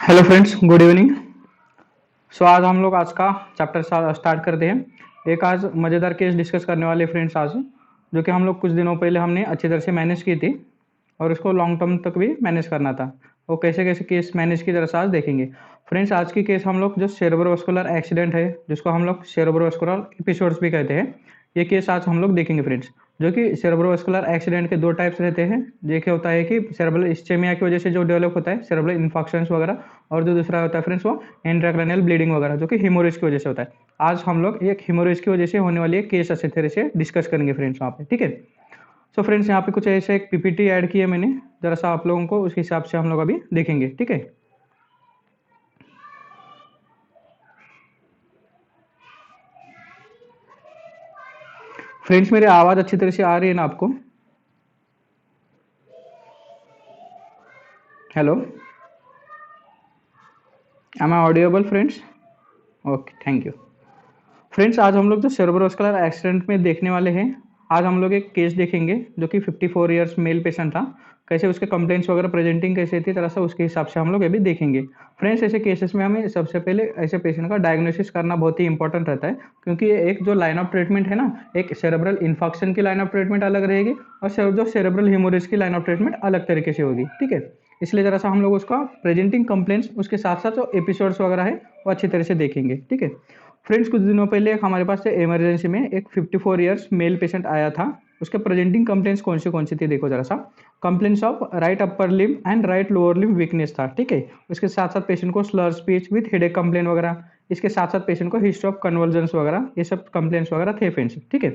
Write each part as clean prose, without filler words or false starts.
Hello friends, good evening. आज हम लोग आज का चैप्टर स्टार्ट करते हैं। एक आज मज़ेदार केस डिस्कस करने वाले फ्रेंड्स आज, जो कि हम लोग कुछ दिनों पहले हमने अच्छी तरह से मैनेज की थी और उसको लॉन्ग टर्म तक भी मैनेज करना था। वो कैसे कैसे केस मैनेज की तरह से आज देखेंगे फ्रेंड्स। आज की केस हम लोग जो सेरेब्रोवास्कुलर एक्सीडेंट है, जिसको हम लोग सेरेब्रोवास्कुलर एपिसोड्स भी कहते हैं, ये केस आज हम लोग देखेंगे फ्रेंड्स। जो कि सेरेब्रोवास्कुलर एक्सीडेंट के दो टाइप्स रहते हैं। एक होता है कि सेरेब्रल इस्चेमिया की वजह से जो डेवलप होता है सेरेब्रल इन्फेक्शंस वगैरह, और जो दूसरा होता है फ्रेंड्स वो इंट्राक्रैनियल ब्लीडिंग वगैरह, जो कि हेमोरेज की वजह से होता है। आज हम लोग एक हेमोरेज की वजह से होने वाली एक केस अच्छे तरह से डिस्कस करेंगे फ्रेंड्स वहाँ पे, ठीक है। फ्रेंड्स, यहाँ पे कुछ ऐसे एक पीपीटी ऐड की है मैंने, जरा सा आप लोगों को उसके हिसाब से हम लोग अभी देखेंगे, ठीक है। फ्रेंड्स, मेरी आवाज़ अच्छी तरह से आ रही है ना आपको? Hello, am I audible friends? Okay, thank you. Friends, आज हम लोग जो सेरेब्रोवास्कुलर एक्सीडेंट में देखने वाले हैं, आज हम लोग एक केस देखेंगे जो कि 54 इयर्स मेल पेशेंट था। कैसे उसके कंप्लेंट्स वगैरह प्रेजेंटिंग कैसे थी, तरह से उसके हिसाब से हम लोग ये भी देखेंगे। फ्रेंड्स, ऐसे केसेस में हमें सबसे पहले ऐसे पेशेंट का डायग्नोसिस करना बहुत ही इंपॉर्टेंट रहता है, क्योंकि एक जो लाइन ऑफ ट्रीटमेंट है ना, एक सेरेब्रल इन्फेक्शन की लाइन ऑफ ट्रीटमेंट अलग रहेगी और जो सेरेब्रल हेमोरेज की लाइन ऑफ ट्रीटमेंट अलग तरीके से होगी, ठीक है। इसलिए जरा सा हम लोग उसका प्रेजेंटिंग कंप्लेंट्स, उसके साथ साथ जो एपिसोड्स वगैरह है वो अच्छी तरह से देखेंगे, ठीक है। फ्रेंड्स, कुछ दिनों पहले हमारे पास इमरजेंसी में एक 54 इयर्स मेल पेशेंट आया था। उसके प्रेजेंटिंग कंप्लेंट्स कौन सी थी, देखो जरा सा। Complaints of right upper limb and right lower Liam weakness था, ठीक है। उसके साथ साथ पेशेंट को Slur speech with headache complaint वगैरह, इसके साथ साथ पेशेंट को हिस्ट्री ऑफ कन्वर्जेंस वगैरह, ये सब कंप्लेंट्स वगैरह थे फ्रेंड्स, ठीक है।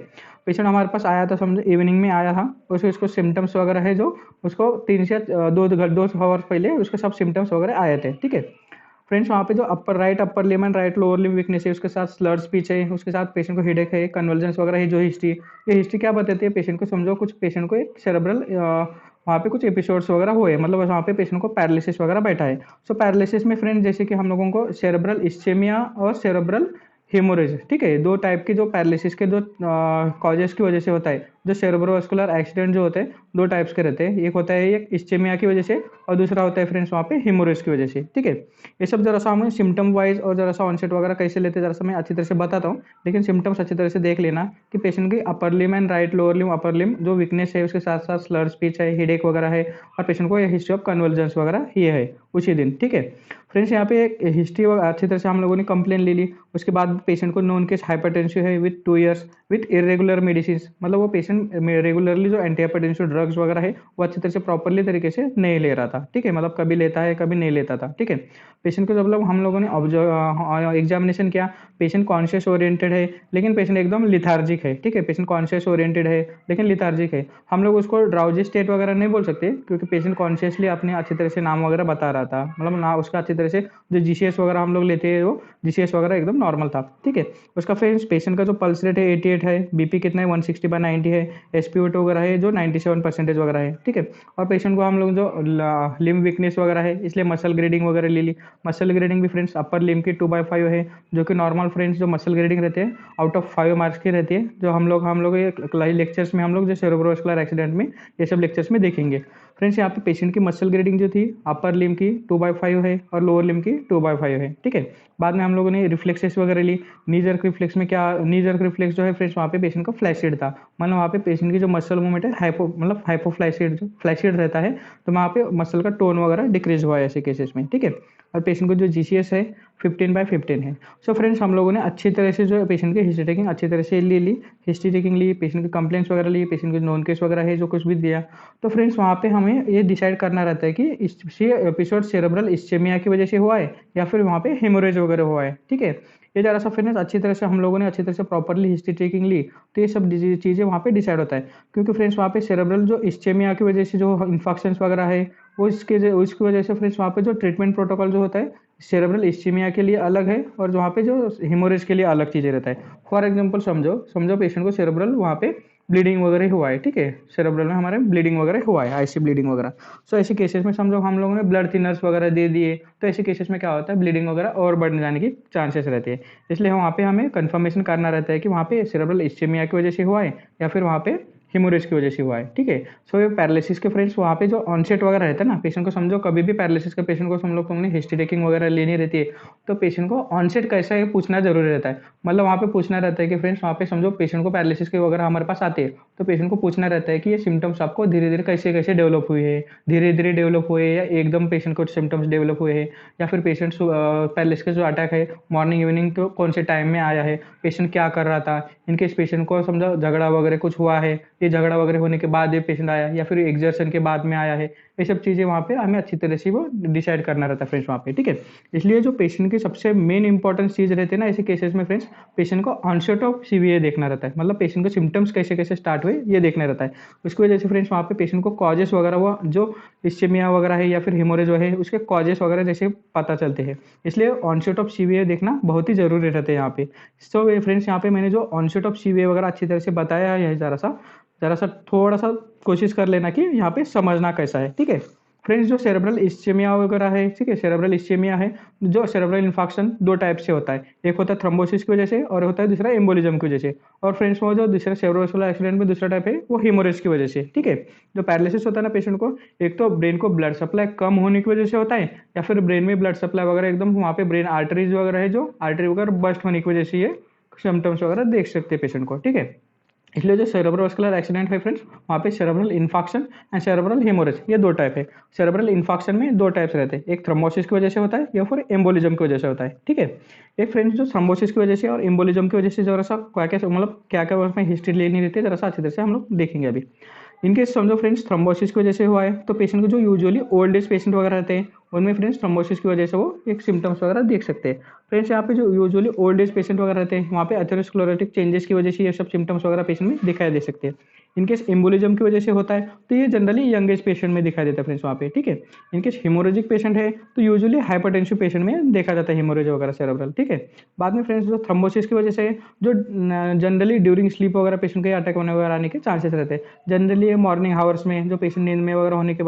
पेशेंट हमारे पास आया था, समझो इवनिंग में आया था। उसको सिम्टम्स वगैरह है जो उसको 3 से 2 आवर्स पहले उसके सब सिम्टम्स वगैरह आए थे, ठीक है। फ्रेंड्स, वहाँ पे जो right upper limb and right lower Liam weakness है, उसके साथ स्लर स्पीच है, उसके साथ पेशेंट को हेडेक है, कन्वर्जेंस वगैरह है, जो हिस्ट्री, ये हिस्ट्री क्या बताती है पेशेंट को, समझो कुछ पेशेंट को एक सेरेब्रल वहाँ पे कुछ एपिसोड्स वगैरह हुए, मतलब वहाँ पे पेशेंट को पैरालिसिस वगैरह बैठा है। पैरालिसिस में फ्रेंड जैसे कि हम लोगों को सेरेब्रल इस्चेमिया और सेरेब्रल हेमोरेज, ठीक है, दो टाइप की जो पैरालिसिस के दो कॉजेस की वजह से होता है। जो सेरेब्रोवास्कुलर एक्सीडेंट जो होते हैं दो टाइप्स के रहते हैं, एक होता है एक इस्चेमिया की वजह से और दूसरा होता है फ्रेंड्स वहाँ पे हेमोरेज की वजह से, ठीक है। ये सब जरा सा हमें सिम्टम वाइज और जरा सा ऑनसेट वगैरह कैसे लेते हैं जरा सा मैं अच्छी तरह से बताता हूँ, लेकिन सिम्टम्स अच्छी तरह से देख लेना कि पेशेंट की upper limb and right lower limb, upper limb जो वीकनेस है, उसके साथ साथ स्लर स्पीच है, हेडेक वगैरह है, और पेशेंट को हिस्ट्री ऑफ कन्वर्जेंस वगैरह ये है उसी दिन, ठीक है। फ्रेंड्स, यहाँ पे एक हिस्ट्री अच्छी तरह से हम लोगों ने कंप्लेन ले ली। उसके बाद पेशेंट को नोन केस हाइपरटेंसिव है with 2 years with irregular medicine, मतलब वो पेशेंट रेगुलरली जो एंटी हाइपरटेंसिव ड्रग्स वगैरह है वो अच्छी तरह से प्रॉपरली तरीके से नहीं ले रहा था, ठीक है, मतलब कभी लेता है कभी नहीं लेता था, ठीक है। पेशेंट को जब लोग हम लोगों ने एग्जामिनेशन किया, पेशेंट कॉन्शियस ओरिएंटेड है लेकिन पेशेंट एकदम लिथार्जिक है, ठीक है। पेशेंट कॉन्शियस ओरिएंटेड है लेकिन लिथार्जिक है। हम लोग उसको ड्राउजी स्टेट वगैरह नहीं बोल सकते, क्योंकि पेशेंट कॉन्शियसली अपने अच्छी तरह से नाम वगैरह बता रहा था, मतलब ना उसका अच्छी तरह से जो जीसीएस वगैरह हम लोग लेते हैं वो जीसीएस वगैरह एकदम नॉर्मल था, ठीक है। उसका फ्रेंड्स पेशेंट का जो पल्स रेट है 88 है, बीपी कितना है 160/90 है, एसपीओ2 वगैरह है जो 97% वगैरह है, ठीक है। और पेशेंट को हम लोग जो लिम वीकनेस वगैरह है इसलिए मसल ग्रेडिंग वगैरह ले ली। मसल ग्रेडिंग भी फ्रेंड्स अपर लिम की 2/5 है, जो कि नॉर्मल फ्रेंड्स जो मसल ग्रेडिंग रहते हैं आउट ऑफ 5 मार्क्स की रहती है, जो हम लोग ये लेक्चर्स में हम लोग जो सेरेब्रोवास्कुलर एक्सीडेंट में ये सब लेक्चर्स में देखेंगे। फ्रेंड्स, यहाँ पे पेशेंट की मसल ग्रेडिंग जो थी अपर लिम की 2/5 है और लोअर लिम की 2/5 है, ठीक है। बाद में हम लोगों ने रिफ्लेक्सेस वगैरह ली। नी जर्क रिफ्लेक्स में क्या, नी जर्क रिफ्लेक्स जो है फ्रेंड्स वहाँ पे पेशेंट का फ्लैसिड था, मतलब वहाँ पे पेशेंट की जो मसल मूवमेंट है हाइपोफ्लैसिड, जो फ्लैसिड रहता है, तो वहाँ पे मसल का टोन वगैरह डिक्रीज हुआ है ऐसे केसेस में, ठीक है। और पेशेंट को जो जीसीएस है 15/15 है। फ्रेंड्स, हम लोगों ने अच्छी तरह से जो पेशेंट की हिस्ट्री टेकिंग अच्छी तरह से ले ली, हिस्ट्री टेकिंग ली, पेशेंट के कंप्लेंट्स वगैरह ली, पेशेंट के नॉन केस वगैरह है जो कुछ भी दिया। तो फ्रेंड्स, वहाँ पे हमें ये डिसाइड करना रहता है कि इस एपिसोड सेरेब्रल इस्चेमिया की वजह से हुआ है या फिर वहाँ पे हेमोरेज वगैरह हुआ है, ठीक है। ये जरा सा फ्रेंड्स अच्छी तरह से हम लोगों ने अच्छी तरह से प्रॉपरली हिस्ट्री टेकिंग ली, तो ये सब चीज़ें वहाँ पे डिसाइड होता है, क्योंकि फ्रेंड्स वहाँ पे सेरेब्रल जो इस्चेमिया की वजह से जो इन्फेक्शंस वगैरह है वो उसकी वजह से फ्रेंड्स वहाँ पे जो ट्रीटमेंट प्रोटोकॉल जो होता है सेरेब्रल इस्चेमिया के लिए अलग है और वहाँ पे जो हेमोरेज के लिए अलग चीज़ें रहता है। फॉर एग्जांपल समझो समझो पेशेंट को सेरेब्रल वहाँ पे ब्लीडिंग वगैरह हुआ है, ठीक है, सेरेब्रल में हमारे ब्लीडिंग वगैरह हुआ है, आईसी ब्लीडिंग वगैरह। ऐसे केसेस में समझो हम लोगों ने ब्लड थिनर्स वगैरह दे दिए, तो ऐसे केसेस में क्या होता है ब्लीडिंग वगैरह और बढ़ने जाने की चांसेस रहते हैं। इसलिए वहाँ पे हमें कंफर्मेशन करना रहता है कि वहाँ पे सेरेब्रल इस्चेमिया की वजह से हुआ है या फिर वहाँ पे हेमोरेज की वजह से हुआ है, ठीक है। सो ये पैरालिसिस के फ्रेंड्स वहाँ पे जो ऑनसेट वगैरह रहता है ना, पेशेंट को समझो कभी भी पैरालिसिस के पेशेंट को हम लोग तुमने हिस्ट्री टेकिंग वगैरह लेनी रहती है, तो पेशेंट को ऑनसेट कैसा है पूछना जरूरी रहता है। मतलब वहाँ पे पूछना रहता है कि फ्रेंड्स वहाँ पे समझो पेशेंट को पैरालिसिस के वगैरह हमारे पास आते हैं, तो पेशेंट को पूछना रहता है कि ये सिम्टम्स आपको धीरे धीरे कैसे कैसे डेवलप हुए हैं, धीरे धीरे डेवलप हुए या एकदम पेशेंट को सिम्टम्स डेवलप हुए हैं, या फिर पेशेंट पैरालिसिस का जो अटैक है मॉर्निंग इवनिंग तो कौन से टाइम में आया है, पेशेंट क्या कर रहा था, इनकेस पेशेंट को समझो झगड़ा वगैरह कुछ हुआ है, ये झगड़ा वगैरह होने के बाद ये पेशेंट आया या फिर एग्जर्शन के बाद में आया है, ये सब चीज़ें वहाँ पे हमें अच्छी तरह से वो डिसाइड करना रहता है फ्रेंड्स वहाँ पे, ठीक है। इसलिए जो पेशेंट की सबसे मेन इंपॉर्टेंट चीज़ रहती है ना ऐसे केसेस में फ्रेंड्स, पेशेंट को ऑनसेट ऑफ सीवीए देखना रहता है, मतलब पेशेंट को सिम्टम्स कैसे कैसे स्टार्ट हुए ये देखना रहता है। उसकी वजह से फ्रेंड्स वहाँ पे पेशेंट को कॉजेस वगैरह वो जो इस्चेमिया वगैरह है या फिर हेमोरेज है उसके कॉजेस वगैरह जैसे पता चलते हैं, इसलिए ऑनसेट ऑफ सीवीए देखना बहुत ही जरूरी रहता है यहाँ पे। सो फ्रेंड्स यहाँ पे मैंने जो ऑनसेट ऑफ सीवीए वगैरह अच्छी तरह से बताया है, ज़रा सा थोड़ा सा कोशिश कर लेना कि यहाँ पे समझना कैसा है, ठीक है। फ्रेंड्स जो सेरेब्रल इस्चेमिया वगैरह है, ठीक है, सेरेब्रल इस्चेमिया है, जो सेरेब्रल इन्फेक्शन दो टाइप से होता है, एक होता है थ्रोम्बोसिस की वजह से और होता है दूसरा एम्बोलिज्म की वजह से। और फ्रेंड्स वो जो दूसरा सेरेब्रोवास्कुलर एक्सीडेंट में दूसरा टाइप है वो हेमोरेज की वजह से, ठीक है। जो पैरालिसिस होता है ना पेशेंट को, एक तो ब्रेन को ब्लड सप्लाई कम होने की वजह से होता है, या फिर ब्रेन में ब्लड सप्लाई वगैरह एकदम वहाँ पे ब्रेन आर्टरीज वगैरह है जो आर्टरी वगैरह बस्ट होने की वजह से ये सिम्टम्स वगैरह देख सकते हैं पेशेंट को, ठीक है। इसलिए जो सेरेब्रोवास्कुलर एक्सीडेंट है फ्रेंड्स वहाँ पे cerebral infection and cerebral haemorrhage ये दो टाइप है। सेरेब्रल इन्फेक्शन में दो टाइप्स रहते हैं, एक थ्रोम्बोसिस की वजह से होता है या फिर एम्बोलिज्म की वजह से होता है, ठीक है। एक फ्रेंड्स जो थ्रोम्बोसिस की वजह से और एम्बोलिज्म की वजह से जरा सा क्या क्या मतलब क्या क्या उसमें हिस्ट्री लेनी रहती है, जरा सा अच्छी तरह से हम लोग देखेंगे अभी। इनके समझो फ्रेंड्स थ्रोम्बोसिस की वजह से हुआ है, तो पेशेंट को जो यूजुअली ओल्ड एज पेशेंट वगैरह रहते हैं उनमें फ्रेंड्स थ्रोम्बोसिस की वजह से वो एक सिम्टम्स वगैरह देख सकते हैं। फ्रेंड्स यहाँ पे जो यूजुअली ओल्ड एज पेशेंट वगैरह रहते हैं वहाँ पे एथेरोस्क्लेरोटिक चेंजेस की वजह से ये सब सिम्टम्स वगैरह पेशेंट में दिखाई दे सकते हैं। इनकेस एम्बोलिज्म की वजह से होता है तो ये जनरली यंग एज पेशेंट में दिखाई देता है फ्रेंड्स वहाँ पे, ठीक है। इनकेस हेमोरेजिक पेशेंट है तो यूजुअली हाइपरटेंसिव पेशेंट में देखा जाता है हेमोरेज वगैरह सेरेब्रल, ठीक है। बाद में फ्रेंड्स जो थ्रोम्बोसिस की वजह से जो जनरली ड्यूरिंग स्लीप वगैरह पेशेंट के अटैक होने वगैरह आने के चांसेस रहते हैं, जनरली मॉर्निंग हावर्स में जो पेशेंट नींद में वगैरह होने के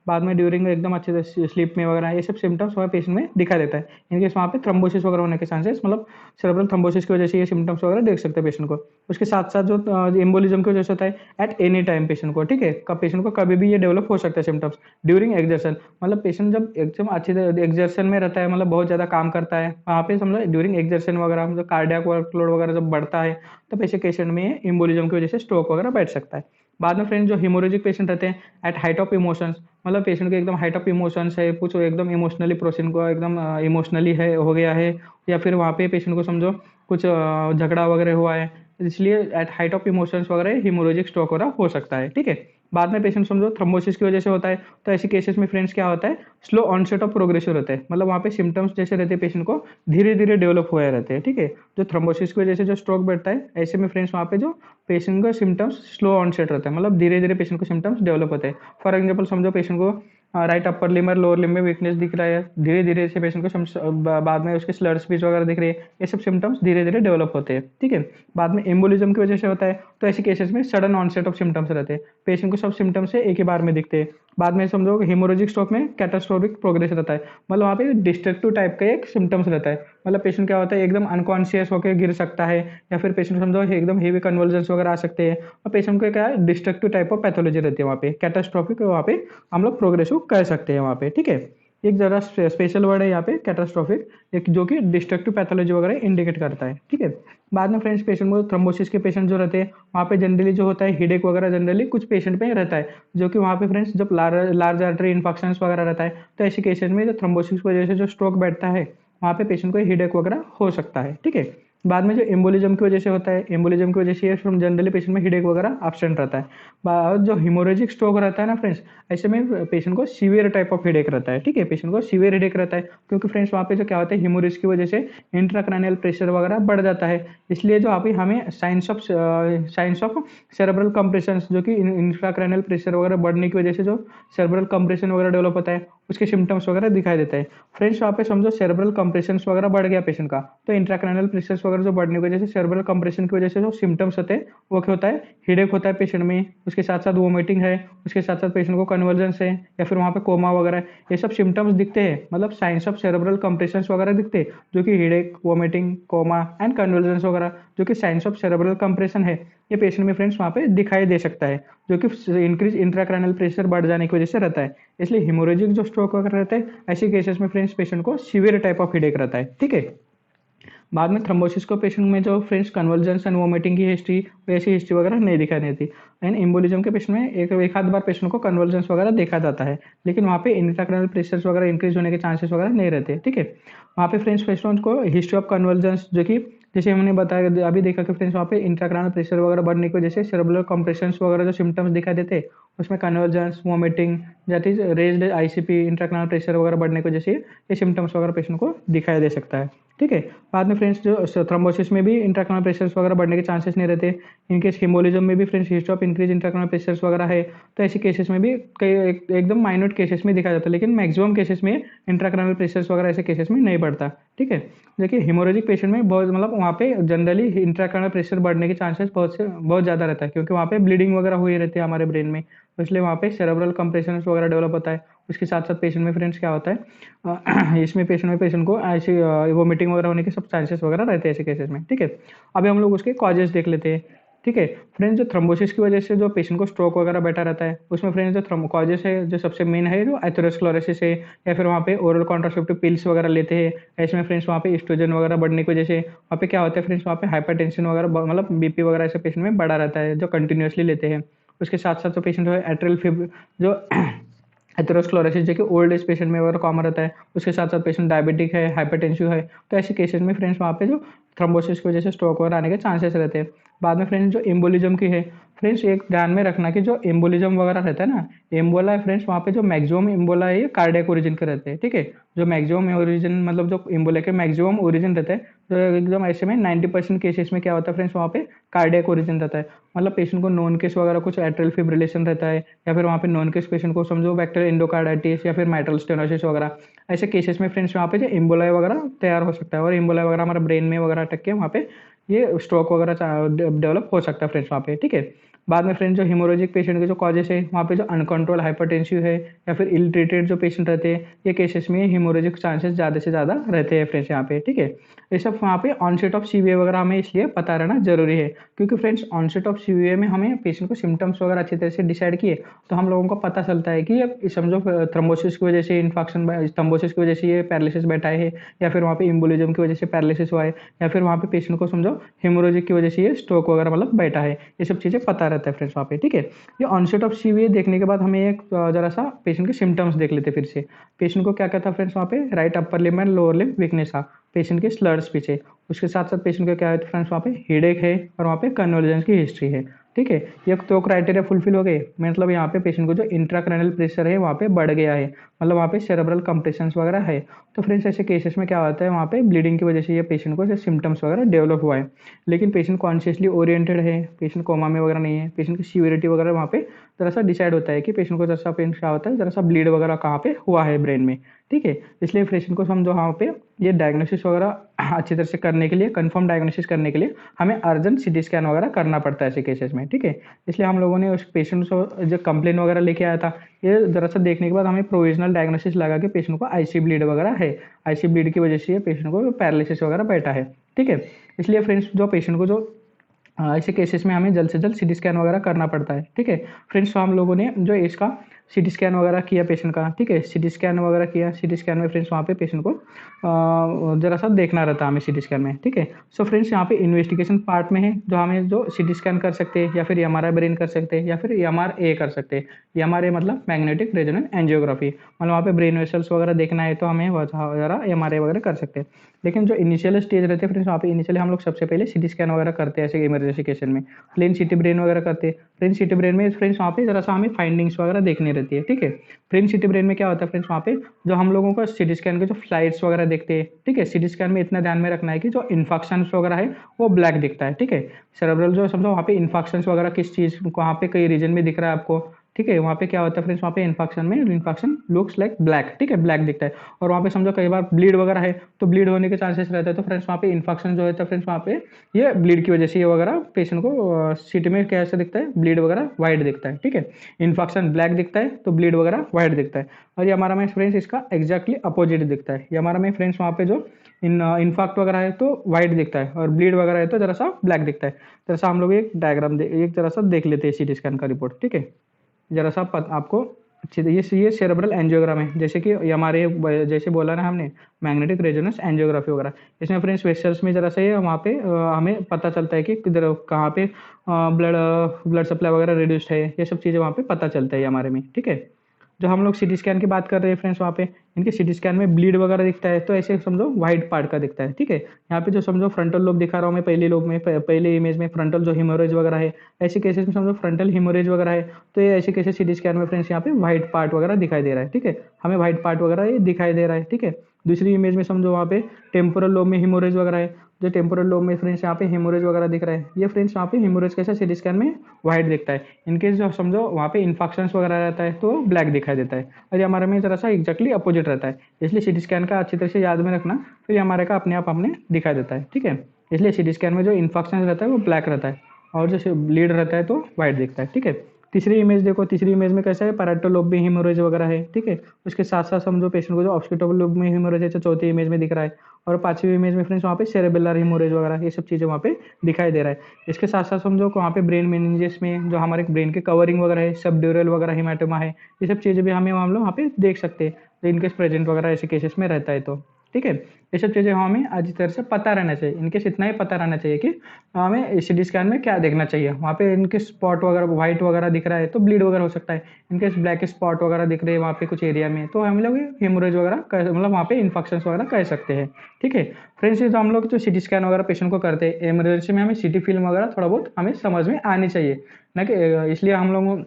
बाद में ड्यूरिंग एकदम अच्छे से स्लीप में वगैरह ये सब सिम्टम्स वहाँ पेशेंट में दिखा देता है। इनकेस वहाँ पे थ्रोम्बोसिस वगैरह होने के चांसेस मतलब सेरेब्रल थ्रोम्बोसिस की वजह से ये सिम्टम्स वगैरह देख सकते हैं पेशेंट को। उसके साथ साथ जो एम्बोलिज्म की वजह से होता है एट एनी टाइम पेशेंट को, ठीक है, पेशेंट को कभी भी ये डेवलप हो सकता है सिम्टम्स ड्यूरिंग एक्सर्शन, मतलब पेशेंट जब एकदम अच्छी एक्सर्शन में रहता है, मतलब बहुत ज़्यादा काम करता है वहाँ पे समझो ड्यूरिंग एक्सर्शन वगैरह मतलब कार्डियक वर्कलोड वगैरह जब बढ़ता है तो ऐसे पेशेंट में एम्बोलिज्म की वजह से स्ट्रोक वगैरह बैठ सकता है। बाद में फ्रेंड्स जो हिमोरेजिक पेशेंट रहते हैं एट हाइट ऑफ इमोशंस, मतलब पेशेंट के एकदम हाइट ऑफ इमोशंस है, कुछ एकदम इमोशनली पेशेंट को एकदम इमोशनली है हो गया है, या फिर वहाँ पे पेशेंट को समझो कुछ झगड़ा वगैरह हुआ है, इसलिए एट हाइट ऑफ इमोशंस वगैरह हिमोरेजिक स्ट्रोक वगैरह हो सकता है, ठीक है। बाद में पेशेंट समझो थ्रोम्बोसिस की वजह से होता है, तो ऐसे केसेस में फ्रेंड्स क्या होता है स्लो ऑनसेट ऑफ प्रोग्रेसिव रहता है, मतलब वहाँ पे सिम्टम्स जैसे रहते हैं पेशेंट को धीरे धीरे डेवलप हुए रहते हैं, ठीक है। जो थ्रोम्बोसिस की वजह से जो स्ट्रोक बैठता है ऐसे में फ्रेंड्स वहाँ पे जो पेशेंट का सिम्टम्स स्लो ऑनसेट रहता है, मतलब धीरे धीरे पेशेंट को सिम्टम्स डेवलप होते हैं। फॉर एग्जाम्पल समझो पेशेंट को राइट अपर लिम और लोअर लिम में वीकनेस दिख रहा है, धीरे धीरे से पेशेंट को बाद में उसके स्लर स्पीच वगैरह दिख रही है, ये सब सिम्टम्स धीरे धीरे डेवलप होते हैं, ठीक है। बाद में एम्बोलिज्म की वजह से होता है, तो ऐसे केसेस में सडन ऑनसेट ऑफ सिम्टम्स रहते हैं, पेशेंट को सब सिम्टम्स से एक ही बार में दिखते हैं। बाद में समझो हेमोरेजिक स्ट्रोक में कैटास्ट्रोफिक प्रोग्रेस रहता है, मतलब वहाँ पे डिस्ट्रक्टिव टाइप का एक सिम्टम्स रहता है, मतलब पेशेंट क्या होता है एकदम अनकॉन्शियस होकर गिर सकता है, या फिर पेशेंट समझो एकदम हेवी कन्वल्जन्स वगैरह आ सकते हैं, और पेशेंट को क्या है डिस्ट्रक्टिव टाइप ऑफ पैथोलॉजी रहती है वहाँ पे, कैटास्ट्रोफिक वहाँ पे हम लोग प्रोग्रेसिव कह सकते हैं वहाँ पे, ठीक है। एक जरा स्पेशल वर्ड है यहाँ पे कैटास्ट्रोफिक, एक जो कि डिस्ट्रक्टिव पैथोलॉजी वगैरह इंडिकेट करता है, ठीक है। बाद में फ्रेंड्स पेशेंट को थ्रोम्बोसिस के पेशेंट जो रहते हैं वहाँ पे जनरली जो होता है हेडेक वगैरह जनरली कुछ पेशेंट में रहता है, जो कि वहाँ पे फ्रेंड्स जब लार्ज आर्टरी इन्फेक्शन वगैरह रहता है तो ऐसे केसेस में जो थ्रोम्बोसिस की वजह से जो स्ट्रोक बैठता है वहाँ पे पेशेंट को हेडेक वगैरह हो सकता है, ठीक है। बाद में जो एम्बोलिज्म की वजह से होता है, एम्बोलिज्म की वजह से जनरली पेशेंट में हेडेक वगैरह एब्सेंट रहता है। जो हिमोरेजिक स्ट्रोक रहता है ना फ्रेंड्स, ऐसे में पेशेंट को सीवियर टाइप ऑफ हेडेक रहता है, ठीक है, पेशेंट को सीवियर हेडेक रहता है, क्योंकि फ्रेंड्स वहाँ पे जो क्या होता है हिमोरेज की वजह से इंट्राक्रैनियल प्रेशर वगैरह बढ़ जाता है, इसलिए जो अभी हमें साइंस ऑफ सेरेब्रल कंप्रेशन जो कि इंट्राक्रैनियल प्रेशर वगैरह बढ़ने की वजह से जो सेरेब्रल कंप्रेशन वगैरह डेवलप होता है उसके सिम्टम्स वगैरह दिखाई देता है। फ्रेंड्स वहाँ पे समझो सेरेब्रल कंप्रेशन वगैरह बढ़ गया पेशेंट का, तो इंट्राक्रैनियल प्रेशर वगैरह जो बढ़ने की वजह से सेरेब्रल कंप्रेशन की वजह से जो सिम्टम्स होते हैं वो क्या होता है हेडेक होता है पेशेंट में, उसके साथ साथ वोमिटिंग है, उसके साथ साथ पेशेंट को कन्वर्जेंस है, या फिर वहाँ पे कोमा वगैरह ये सब सिम्टम्स दिखते हैं, मतलब साइंस ऑफ सेरेब्रल कंप्रेशन वगैरह दिखते हैं, जो कि headache, vomiting, coma and convergence वगैरह जो कि साइंस ऑफ सेरेब्रल कंप्रेशन है ये पेशेंट में फ्रेंड्स वहाँ पे दिखाई दे सकता है, जो कि इंक्रीज इंट्राक्रैनियल प्रेशर बढ़ जाने की वजह से रहता है। इसलिए हेमोरेजिक जो स्ट्रोक वगैरह रहता है, ऐसे केसेस में फ्रेंड्स पेशेंट को सीवियर टाइप ऑफ हेडेक रहता है, ठीक है। बाद में थ्रोम्बोसिस को पेशेंट में जो फ्रेंड्स कन्वर्जेंस एंड वोमिटिंग की हिस्ट्री, ऐसी हिस्ट्री वगैरह नहीं दिखाई देती। एंड एम्बोलिज्म के पेशेंट में एक आध बार पेशेंट को कन्वर्जेंस वगैरह देखा जाता है, लेकिन वहाँ पे इंट्राक्रैनियल प्रेशर्स वगैरह इंक्रीज होने के चांसेस वगैरह नहीं रहते, ठीक है। वहाँ पे फ्रेंड्स पेशेंट को हिस्ट्री ऑफ कन्वर्जेंस, जो कि जैसे हमने बताया अभी देखा कि फ्रेंड्स वहाँ पे इंट्राक्रैनियल प्रेशर वगैरह बढ़ने की वजह से सेरेब्रल कंप्रेशंस वगैरह जो सिम्टम्स दिखाई देते हैं, उसमें convergence, vomiting, that is raised ICP, intracranial pressure वगैरह बढ़ने की वजह से ये सिम्टम्स वगैरह पेशेंट को दिखाई दे सकता है, ठीक है। बाद में फ्रेंड्स जो थ्रोम्बोसिस में भी इंट्राक्रैनियल प्रेशर्स वगैरह बढ़ने के चांसेस नहीं रहते। इनकेस हिमोलिज्म में भी friends history of increase intracranial pressures वगैरह है, तो ऐसे केसेस में भी कई एकदम माइन्यूट केसेस में दिखा जाता है, लेकिन मैक्सिमम केसेस में इंट्राक्रैनियल प्रेशर्स वगैरह ऐसे केसेस में नहीं बढ़ता, ठीक है। देखिए हिमोरेजिक पेशेंट में बहुत मतलब वहाँ पे जनरली इंट्राक्रैनियल प्रेशर बढ़ने के चांसेस बहुत ज़्यादा रहता है, क्योंकि वहाँ पे ब्लीडिंग वगैरह हुई रहती है हमारे ब्रेन में, तो इसलिए वहाँ पे सेरेब्रल कंप्रेशन वगैरह डेवलप होता है। उसके साथ साथ पेशेंट में फ्रेंड्स क्या होता है इसमें पेशेंट को ऐसी वोमिटिंग वगैरह होने के सब चांसेस वगैरह रहते हैं ऐसे केसेस में, ठीक है। अभी हम लोग उसके कॉजेस देख लेते हैं, ठीक है। फ्रेंड्स जो थ्रोम्बोसिस की वजह से जो पेशेंट को स्ट्रोक वगैरह बैठा रहता है, उसमें फ्रेंड्स जो कॉजेस है जो सबसे मेन है जो एथेरोस्क्लेरोसिस है, या फिर वहाँ पे ओरल कॉन्ट्रासेप्टिव पिल्स वगैरह लेते हैं, ऐसे में फ्रेंड्स वहाँ पे एस्ट्रोजन वगैरह बढ़ने की वजह से वहाँ पे क्या होता है फ्रेंड्स, वहाँ पे हाइपरटेंशन वगैरह मतलब बीपी वगैरह ऐसे पेशेंट में बढ़ा रहता है जो कंटिन्यूसली लेते हैं। उसके साथ साथ जो पेशेंट है एट्रियल फिब्र जो एथेरोस्क्लेरोसिस जो कि ओल्ड एज पेशेंट में वगैरह कॉमन रहता है, उसके साथ साथ पेशेंट डायबिटिक है, हाइपरटेंसिव है, तो ऐसे केसेस में फ्रेंड्स वहाँ पे जो थ्रोम्बोसिस की वजह से स्ट्रोक वगैरह आने के चांसेस रहते हैं। बाद में फ्रेंड्स जो एम्बोलिज्म की है, फ्रेंड्स एक ध्यान में रखना कि जो एम्बोलिज्म वगैरह रहता है ना, एम्बोला है फ्रेंड्स, वहाँ पे जो मैक्सिमम एम्बोला है ये कार्डियक ओरिजिन के रहते हैं, ठीक है। जो मैक्सिमम ओरिजिन मतलब जो एम्बोला के मैक्सिमम ओरिजिन रहता है, तो एकदम ऐसे में 90% केसेस में क्या होता है फ्रेंड्स, वहाँ पे कार्डियक ओरिजिन रहता है। मतलब पेशेंट को नॉन केस वगैरह कुछ एट्रियल फिब्रिलेशन रहता है, या फिर वहाँ पे नॉन केस पेशेंट को समझो बैक्टीरियल एंडोकार्डाइटिस या फिर माइट्रल स्टेनोसिस वगैरह, ऐसे केसेस में फ्रेंड्स वहाँ पे जो एम्बोला वगैरह तैयार हो सकता है, और एम्बोला वगैरह हमारे ब्रेन में वगैरह अटक के वहाँ पे ये स्ट्रोक वगैरह डेवलप हो सकता है फ्रेंड्स वहाँ पे, ठीक है। बाद में फ्रेंड्स जो हिमोरेजिक पेशेंट के जो कॉजेस है, वहाँ पे जो अनकंट्रोल हाइपरटेंसिव है या फिर इल ट्रीटेड जो पेशेंट रहते हैं, ये केसेस में हिमोरेजिक चांसेस ज़्यादा से ज़्यादा रहते हैं फ्रेंड्स यहाँ पे, ठीक है। ये सब वहाँ पे ऑनसेट ऑफ सीवीए वगैरह हमें इसलिए पता रहना जरूरी है, क्योंकि फ्रेंड्स ऑनसेट ऑफ सीवीए में हमें पेशेंट को सिम्टम्स वगैरह अच्छी तरह से डिसाइड किए, तो हम लोगों को पता चलता है कि अब समझो थ्रोम्बोसिस की वजह से इन्फेक्शन, थ्रोम्बोसिस की वजह से ये पैरालिसिस बैठा है, या फिर वहाँ पे एम्बोलिज्म की वजह से पैरालिसिस हुआ है, या फिर वहाँ पे पेशेंट को समझो हेमोरेजिक की वजह से ये स्ट्रोक वगैरह मतलब बैठा है, ये सब चीज़ें पता रहता है फ्रेंड्स वहाँ पे, ठीक है। ये ऑनसेट ऑफ सीवीए देखने के बाद हमें एक जरा सा पेशेंट के सिम्टम्स देख लेते फिर से। पेशेंट को क्या क्या था फ्रेंड्स वहाँ पे, right upper limb and lower limb weakness था, पेशेंट के स्लर्स पीछे। उसके साथ साथ पेशेंट को क्या है फ्रेंड्स वहाँ पे हेडेक है, और वहाँ पे कन्वर्जेंस की हिस्ट्री है, ठीक है। ये तो क्राइटेरिया फुलफिल हो गए, मतलब यहाँ पे पेशेंट को जो इंट्राक्रैनियल प्रेशर है वहाँ पे बढ़ गया है, मतलब वहाँ पे सेरेब्रल कंप्रेशंस वगैरह है। तो फ्रेंड्स ऐसे केसेस में क्या होता है, वहाँ पे ब्लीडिंग की वजह से ये पेशेंट को सिम्टम्स वगैरह डेवलप हुआ है, लेकिन पेशेंट कॉन्शियसली ओरिएंटेड है, पेशेंट कोमा में वगैरह नहीं है, पेशेंट की सीवियरिटी वगैरह वहाँ पे जरा सा डिसाइड होता है कि पेशेंट को जरा सा पेन क्या होता है, जरा सा ब्लीड वगैरह कहाँ पे हुआ है ब्रेन में, ठीक है। इसलिए पेशेंट को समझो वहाँ पे ये डायग्नोसिस वगैरह अच्छी तरह से करने के लिए, कंफर्म डायग्नोसिस करने के लिए हमें अर्जेंट सीटी स्कैन वगैरह करना पड़ता है ऐसे केसेस में, ठीक है। इसलिए हम लोगों ने उस पेशेंट को जो कंप्लेन वगैरह लेके आया था, ये जरा सा देखने के बाद हमें प्रोविजनल डायग्नोसिस लगा कि पेशेंट को आईसी ब्लीड वगैरह है, आईसी ब्लीड की वजह से ये पेशेंट को पैरालिसिस वगैरह बैठा है, ठीक है। इसलिए फ्रेंड्स जो पेशेंट को जो ऐसे केसेस में हमें जल्द से जल्द सीटी स्कैन वगैरह करना पड़ता है, ठीक है। फ्रेंड्स तो हम लोगों ने जो इसका सीटी स्कैन वगैरह किया पेशेंट का, ठीक है, सीटी स्कैन वगैरह किया, सीटी स्कैन में फ्रेंड्स वहाँ पे पेशेंट को जरा सा देखना रहता है हमें सीटी स्कैन में, ठीक है। सो फ्रेंड्स यहाँ पे इन्वेस्टिगेशन पार्ट में है जो हमें जो सीटी स्कैन कर सकते हैं, या फिर एमआरआई ब्रेन कर सकते हैं, या फिर एमआरए कर सकते हैं। एमआरए मतलब मैग्नेटिक रेजोनेंस एंजियोग्राफी, मतलब वहाँ पे ब्रेन वेसल्स वगैरह देखना है तो हमें जरा एमआरआई वगैरह कर सकते हैं। लेकिन जो इनिशियल स्टेज रहते हैं फ्रेंड्स, वहाँ पे इनिशियली हम लोग सबसे पहले सीटी स्कैन वगैरह करते हैं ऐसे इमरजेंसी केस में, प्लेन सिटी ब्रेन वगैरह करते हैं। प्लेन सिटी ब्रेन में फ्रेंड्स वहाँ पे जरा सा हमें फाइंडिंग्स वगैरह देखनी रहती है, ठीक है। प्लेन सिटी ब्रेन में क्या होता है फ्रेंड्स, वहाँ पे जो हम लोगों का सीटी स्कैन के जो फ्लाइट्स वगैरह देखते हैं, ठीक है। सीटी स्कैन में इतना ध्यान में रखना है कि जो इन्फेक्शन वगैरह है वो ब्लैक दिखता है, ठीक है। सेरेब्रल जो समझो वहाँ पे इन्फेक्शन वगैरह किस चीज़ वहाँ पे कई रीजन में दिख रहा है आपको, ठीक है। वहाँ पे क्या होता है फ्रेंड्स, वहाँ पे इन्फेक्शन लुक्स लाइक ब्लैक, ठीक है, ब्लैक दिखता है। और वहाँ पे समझो कई बार ब्लीड वगैरह है तो ब्लीड होने के चांसेस रहते हैं, तो फ्रेंड्स वहाँ पे इन्फेक्शन जो होता है फ्रेंड्स, वहाँ पे ये ब्लीड की वजह से ये वगैरह पेशेंट को सीटी में कैसे दिखता है, ब्लीड वगैरह वाइट दिखता है, ठीक है। इन्फेक्शन ब्लैक दिखता है तो ब्लीड वगैरह वाइट दिखता है। और ये हमारा में फ्रेंड्स इसका एग्जैक्टली अपोजिट दिखता है। ये हमारा में फ्रेंड्स वहाँ पे जो इन्फाक्ट वगैरह है तो वाइट दिखता है, और ब्लीड वगैरह है तो जरा सा ब्लैक दिखता है। जरा सा हम लोग एक डायग्राम एक जरा सा देख लेते हैं सीटी स्कैन का रिपोर्ट, ठीक है। जरा सा आपको अच्छी ये सेरेब्रल एंजियोग्राम है, जैसे कि ये हमारे जैसे बोला ना हमने मैग्नेटिक रेजोनेंस एंजियोग्राफी वगैरह। इसमें फ्रेंड्स वेसल्स में जरा सा ये वहाँ पे हमें पता चलता है कि किधर कहाँ पे ब्लड ब्लड सप्लाई वगैरह रिड्यूस्ड है, ये सब चीज़ें वहाँ पे पता चलता है हमारे में, ठीक है। जो हम लोग सीटी स्कैन की बात कर रहे हैं फ्रेंड्स, वहाँ पे इनके सीटी स्कैन में ब्लीड वगैरह दिखता है तो ऐसे समझो वाइट पार्ट का दिखता है, ठीक है। यहाँ पे जो समझो फ्रंटल लोब दिखा रहा हूँ मैं पहले लोब में पहले इमेज में, फ्रंटल जो हिमोरेज वगैरह है, ऐसे केसेस में समझो फ्रंटल हिमोरेज वगैरह है तो ये ऐसे केसेस सीटी स्कैन में फ्रेंड्स यहाँ पे व्हाइट पार्ट वगैरह दिखाई दे रहा है, ठीक है। हमें व्हाइट पार्ट वगैरह ये दिखाई दे रहा है, ठीक है। दूसरी इमेज में समझो वहाँ पे टेम्पोरल लोब में हिमोरेज वगैरह है, जो टेम्पोरल लोब में फ्रेंड्स यहाँ पे हिमोरेज वगैरह दिख रहा है, ये फ्रेंड्स यहाँ पे हिमोरेज कैसा सीटी स्कैन में व्हाइट दिखता है। इनकेस जो समझो वहाँ पे इन्फेक्शंस वगैरह रहता है तो ब्लैक दिखाई देता है, और ये हमारे में जरा सा एग्जैक्टली अपोजिट रहता है। इसलिए सीटी स्कैन का अच्छी तरह से याद में रखना, फिर हमारे का अपने आप हमने दिखाई देता है, ठीक है। इसलिए सीटी स्कैन में जो इन्फेक्शन रहता है वो ब्लैक रहता है, और जो ब्लीड रहता है तो व्हाइट दिखता है, ठीक है। तीसरी इमेज देखो, तीसरी इमेज में कैसा है, पैराइटल लोब में हिमोरेज वगैरह है, ठीक है। उसके साथ साथ समझो पेशेंट को जो ऑक्सीपिटल लोब में हिमोरेज है, चौथी इमेज में दिख रहा है। और पांचवी इमेज में फ्रेंड्स वहाँ पे सेरेबेलर हिमोरेज वगैरह ये सब चीज़ें वहाँ पे दिखाई दे रहा है। इसके साथ साथ समझो वहाँ पे ब्रेन मेनिंजेस में जो हमारे ब्रेन के कवरिंग वगैरह है, सबड्यूरल वगैरह हिमाटोमा है, ये सब चीज़ें भी हम लोग वहाँ पे देख सकते हैं, तो इनकेस प्रेजेंट वगैरह ऐसे केसेस में रहता है तो, ठीक है। ये सब चीज़ें हमें अच्छी तरह से पता रहना चाहिए। इनकेस इतना ही पता रहना चाहिए कि हमें सीटी स्कैन में क्या देखना चाहिए। वहाँ पे इनके स्पॉट वगैरह वाइट वगैरह दिख रहा है तो ब्लीड वगैरह हो सकता है। इनकेस ब्लैक स्पॉट वगैरह दिख रहे हैं वहाँ पे कुछ एरिया में तो हम लोग हेमोरेज वगैरह मतलब वहाँ पे इन्फेक्शन वगैरह कह सकते हैं, ठीक है। फ्रेंड्स ये तो हम लोग जो सीटी स्कैन वगैरह पेशेंट को करते हैं, इमरजेंसी में हमें सीटी फिल्म वगैरह थोड़ा बहुत हमें समझ में आनी चाहिए ना, कि इसलिए हम लोग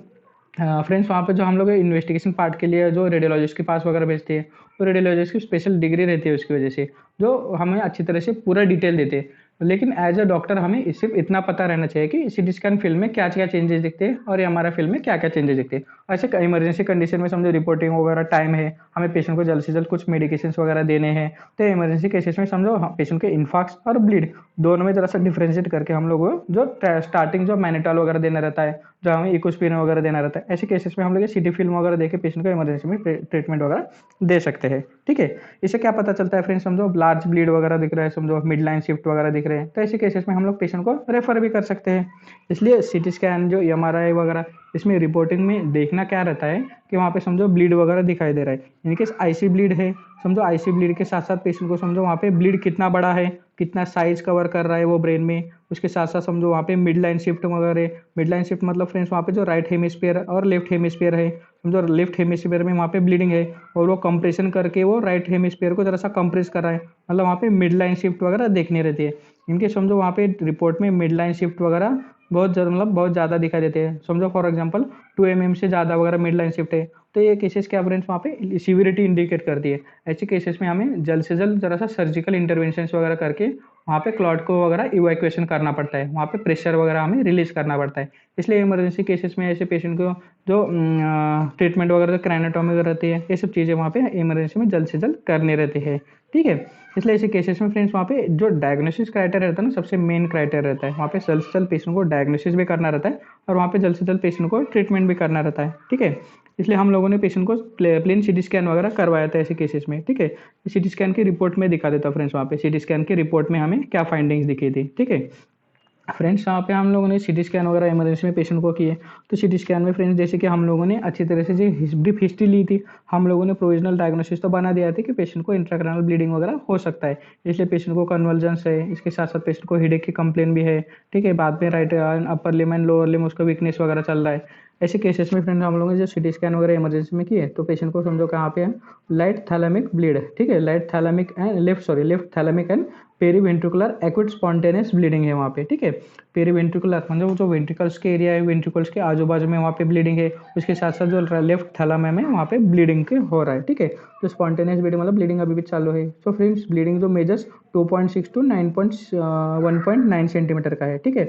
फ्रेंड्स वहाँ पे जो हम लोग इन्वेस्टिगेशन पार्ट के लिए जो रेडियोलॉजिस्ट के पास वगैरह भेजते हैं, तो रेडियोलॉजिस्ट की स्पेशल डिग्री रहती है उसकी वजह से, जो हमें अच्छी तरह से पूरा डिटेल देते हैं। लेकिन एज अ डॉक्टर हमें सिर्फ इतना पता रहना चाहिए कि सीटी स्कैन फिल्म में क्या क्या चेंजेस दिखते हैं और हमारा फिल्म में क्या क्या चेंजेस दिखते हैं। ऐसे इमरजेंसी कंडीशन में समझो रिपोर्टिंग वगैरह टाइम है, हमें पेशेंट को जल्द से जल्द कुछ मेडिकेशन वगैरह देने हैं, तो इमरजेंसी केसेस में समझो पेशेंट के इन्फाक्ट और ब्लीड दोनों में जरा सा डिफ्रेंशिएट करके हम लोग जो स्टार्टिंग जो मैनिटॉल वगैरह देना रहता है, जो हमें इकोस्पिरिन वगैरह देना रहता है, ऐसे केसेस में हम लोग सीटी फिल्म वगैरह देके पेशेंट को इमरजेंसी में ट्रीटमेंट वगैरह दे सकते हैं, ठीक है। इससे क्या पता चलता है फ्रेंड्स, समझो लार्ज ब्लीड वगैरह दिख रहा है, समझो मिड लाइन शिफ्ट वगैरह दिख रहे हैं, तो ऐसे केसेस में हम लोग पेशेंट को रेफर भी कर सकते हैं। इसलिए सीटी स्कैन जो एमआरआई वगैरह इसमें रिपोर्टिंग में देखना क्या रहता है कि वहाँ पे समझो ब्लीड वगैरह दिखाई दे रहा है। इनकेस आईसी ब्लीड है, समझो आईसी ब्लीड के साथ साथ पेशेंट को समझो वहाँ पे ब्लीड कितना बड़ा है, कितना साइज कवर कर रहा है वो ब्रेन में। उसके साथ साथ समझो वहाँ पे मिड लाइन शिफ्ट वगैरह, मिड लाइन शिफ्ट मतलब फ्रेंड्स वहाँ पे जो राइट हेमिस्फीयर और लेफ्ट हेमिस्फीयर है, समझो लेफ्ट हेमिस्फीयर में वहाँ पे ब्लीडिंग है और वो कंप्रेशन करके वो राइट हेमिस्फीयर को जरा सा कंप्रेस कर रहा है, मतलब वहाँ पे मिड लाइन शिफ्ट वगैरह देखनी रहती है। इनके समझो वहाँ पे रिपोर्ट में मिड लाइन शिफ्ट वगैरह मतलब बहुत ज़्यादा दिखाई देते हैं। समझो फॉर एग्जांपल 2 mm से ज़्यादा वगैरह मिड लाइन शिफ्ट है, तो ये केसेस क्या फ्रेंड्स वहाँ पे सीवियरिटी इंडिकेट करती है। ऐसे केसेस में हमें जल्द से जल्द जरा सा सर्जिकल इंटरवेंशन वगैरह करके वहाँ पे क्लॉट को वगैरह इवैक्यूएशन करना पड़ता है, वहाँ पे प्रेशर वगैरह हमें रिलीज करना पड़ता है। इसलिए इमरजेंसी केसेस में ऐसे पेशेंट को जो ट्रीटमेंट वगैरह क्राइनेटोमी वगैरह रहती है, ये सब चीज़ें वहाँ पे इमरजेंसी में जल्द से जल्द करनी रहती है, ठीक है। इसलिए ऐसे केसेस में फ्रेंड्स वहाँ पे जो डायग्नोसिस क्राइटेरिया रहता है ना, सबसे मेन क्राइटेरिया रहता है, वहाँ पे जल्द से जल्द पेशेंट को डायग्नोसिस भी करना रहता है और वहाँ पे जल्द से जल्द पेशेंट को ट्रीटमेंट भी करना रहता है, ठीक है। इसलिए हम लोगों ने पेशेंट को प्लेन सीटी स्कैन वगैरह करवाया था ऐसे केसेस में, ठीक है। सीटी स्कैन की रिपोर्ट में दिखा देता फ्रेंड्स, वहाँ पे सीटी स्कैन की रिपोर्ट में हमें क्या फाइंडिंग्स दिखी थी, ठीक है। फ्रेंड्स यहाँ पे हम लोगों ने सीटी स्कैन वगैरह इमरजेंसी में पेशेंट को किए, तो सीटी स्कैन में फ्रेंड्स जैसे कि हम लोगों ने अच्छी तरह से जो ब्रीफ हिस्ट्री ली थी, हम लोगों ने प्रोविजनल डायग्नोसिस तो बना दिया था कि पेशेंट को इंट्राक्रैनियल ब्लीडिंग वगैरह हो सकता है, इसलिए पेशेंट को कन्वर्जेंस है, इसके साथ साथ पेशेंट को हेडेक की कंप्लेन भी है, ठीक है। बाद में right upper limb and lower limb उसका वीकनेस वगैरह चल रहा है। ऐसे केसेस में फ्रेंड्स हम लोगों ने जो सीटी स्कैन वगैरह इमरजेंसी में किए, तो पेशेंट को समझो कहाँ पे है, लाइट थैलेमिक ब्लीड है, ठीक है। Light thalamic and left thalamic and periventricular acute spontaneous bleeding है वहाँ पे, ठीक है। पेरीवेंट्रिकुलर मतलब जो वेंट्रिकल्स के एरिया है, वेंट्रिकल्स के आजू बाजू में वहाँ पे ब्लीडिंग है, उसके साथ साथ जो लेफ्ट थैलेमम में वहाँ पे ब्लीडिंग के हो रहा है, ठीक है। तो स्पॉन्टेनियस ब्लीडिंग मतलब ब्लीडिंग अभी भी चालू है। सो फ्रेंड्स ब्लीडिंग जो मेजर्स 2.6 टू 1.9 सेंटीमीटर का है, ठीक है।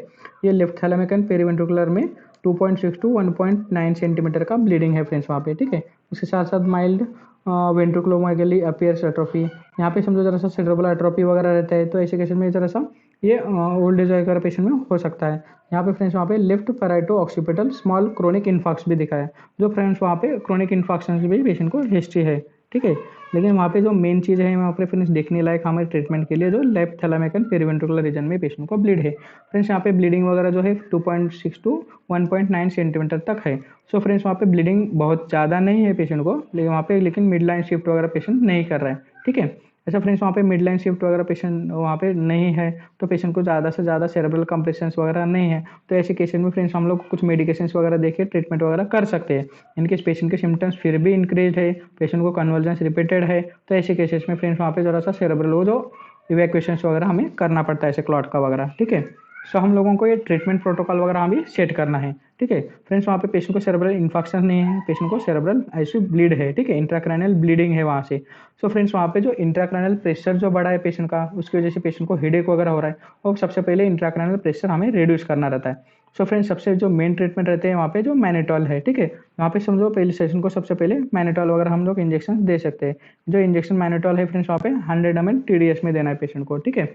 ये लेफ्ट थैलेमिक एंड पेरीवेंट्रिकुलर में 2.6 टू 1.9 सेंटीमीटर का ब्लीडिंग है फ्रेंड्स वहाँ पे, ठीक है। उसके साथ साथ माइल्ड वेंट्रिकुलोमेगली अपियर्स एट्रोफी, यहाँ पे समझो जरा सा सेरेब्रल एट्रोफी वगैरह रहता है, तो ऐसे केस में जरा सा ये ओल्ड एज वगैरह पेशेंट में हो सकता है। यहाँ पे फ्रेंड्स वहाँ पे left parieto occipital small chronic infarcts भी दिखा है, जो फ्रेंड्स वहाँ पे क्रोनिक इन्फाक्शन की भी पेशेंट को हिस्ट्री है, ठीक है। लेकिन वहाँ पे जो मेन चीज़ है वहाँ पे फ्रेंड्स देखने लायक हमारे ट्रीटमेंट के लिए जो left thalamic and periventricular region में पेशेंट को ब्लीड है। फ्रेंड्स यहाँ पे ब्लीडिंग वगैरह जो है 2.6 टू 1.9 सेंटीमीटर तक है। सो फ्रेंड्स वहाँ पे ब्लीडिंग बहुत ज़्यादा नहीं है पेशेंट को, लेकिन वहाँ पे मिड लाइन शिफ्ट वगैरह पेशेंट नहीं कर रहा है, ठीक है। ऐसा फ्रेंड्स वहाँ पे मिड लाइन शिफ्ट वगैरह पेशेंट वहाँ पे नहीं है, तो पेशेंट को ज़्यादा से ज़्यादा सेरेब्रल कंप्रेशंस वगैरह नहीं है, तो ऐसे केसेस में फ्रेंड्स हम लोग कुछ मेडिकेशंस वगैरह देके ट्रीटमेंट वगैरह कर सकते हैं। इनकेस पेशेंट के सिम्टम्स फिर भी इंक्रीज है, पेशेंट को कन्वर्जेंस रिपीटेड है, तो ऐसे केसेस में फ्रेंड्स वहाँ पे ज़रा सा सेरेब्रल वो जो इवैक्यूएशंस वगैरह हमें करना पड़ता है, ऐसे क्लॉट का वगैरह, ठीक है। सो हम लोगों को ये ट्रीटमेंट प्रोटोकॉल वगैरह अभी सेट करना है, ठीक है। फ्रेंड्स वहाँ पे पेशेंट को सेरेब्रल इन्फेक्शन नहीं है, पेशेंट को सेरेब्रल ऐसे ब्लीड है, ठीक है, इंट्राक्रैनियल ब्लीडिंग है वहाँ से। सो फ्रेंड्स वहाँ पे जो इंट्राक्रैनियल प्रेशर जो बढ़ा है पेशेंट का, उसकी वजह से पेशेंट को हेडेक वगैरह हो रहा है, और सबसे पहले इंट्राक्रैनियल प्रेशर हमें रिड्यूस करना रहता है। सो फ्रेंड्स सबसे जो मेन ट्रीटमेंट रहते हैं वहाँ पे जो मैनेटॉल है, ठीक है। वहाँ पे समझो पहले सेशन को सबसे पहले मैनेटॉल वगैरह हम लोग इंजेक्शन दे सकते हैं। जो इंजेक्शन मैनेटॉल है फ्रेंड्स वहाँ पे 100 ml TDS में देना है पेशेंट को, ठीक है।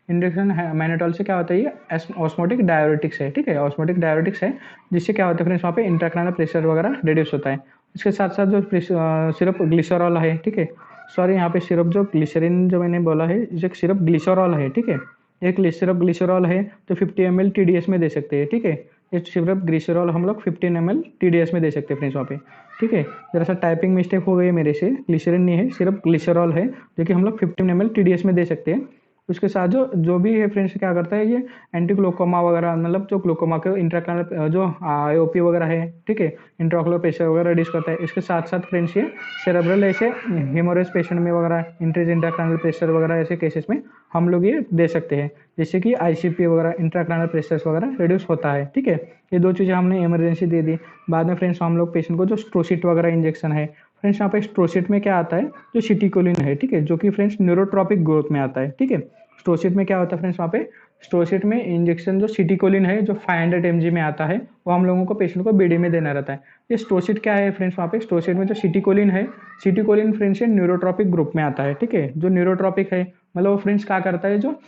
इंजेक्शन मैनेटॉल से क्या होता है, ये ऑस्मोटिक डायरेटिक्स है, ठीक है, ऑस्मोटिक डायरेटिक्स है, जिससे क्या होता है फ्रेंड्स वहाँ पे इंट्राक्रैनियल प्रेशर वगैरह रिड्यूस होता है। इसके साथ साथ जो सिरप ग्लिसरॉल है, ठीक है, सॉरी यहाँ पे सिरप जो ग्लिसरीन जो मैंने बोला है, जो सिरप ग्लिसरॉल है, ठीक है, एक सिरप ग्लिसरॉल है तो 50 ml TDS में दे सकते हैं, ठीक है। ये सिरप ग्लिसरॉल हम लोग 15 ml TDS में दे सकते हैं फ्रेंड्स वहाँ पे, ठीक है। जरा सा टाइपिंग मिस्टेक हो गई है मेरे से, ग्लिसरीन नहीं है, सिर्फ ग्लिसरॉल है, जो कि हम लोग 15 ml TDS में दे सकते हैं। उसके साथ जो जो भी है फ्रेंड्स क्या करता है, ये एंटी ग्लूकोमा वगैरह, मतलब जो ग्लूकोमा के इंट्राक्रैनियल जो आईओपी वगैरह है, ठीक है, इंट्राओकुलर प्रेशर वगैरह रिड्यूस करता है। इसके साथ साथ फ्रेंड्स ये सेरेब्रल ऐसे हेमोरेज पेशेंट में वगैरह, इंक्रीज इंट्राक्रैनियल प्रेशर वगैरह ऐसे केसेस में हम लोग ये दे सकते हैं, जिससे कि आईसीपी वगैरह इंट्राक्रैनियल प्रेशर वगैरह रिड्यूस होता है, ठीक है। ये दो चीज़ें हमने इमरजेंसी दे दी। बाद में फ्रेंड्स हम लोग पेशेंट को जो स्ट्रोसिट वगैरह इंजेक्शन है, फ्रेंड्स यहाँ पे स्ट्रोसिट में क्या आता है, जो सिटिकोलिन है, ठीक है, जो कि फ्रेंड्स न्यूरोट्रॉपिक ग्रोथ में आता है, ठीक है। स्ट्रोसिट में क्या होता है फ्रेंड्स, वहाँ पे स्ट्रोसिट में इंजेक्शन जो सिटिकोलिन है जो 500 mg में आता है, वो हम लोगों को पेशेंट को बीडी में देना रहता है। ये स्ट्रोसिट क्या है फ्रेंड्स, वहाँ पे स्ट्रोसिट में जो सिटिकोलिन है, सिटिकोलिन फ्रेंड्स ये न्यूरोट्रॉपिक ग्रुप में आता है, ठीक है। जो न्यूरोट्रॉपिक है मतलब वो फ्रेंड्स क्या करता है, जो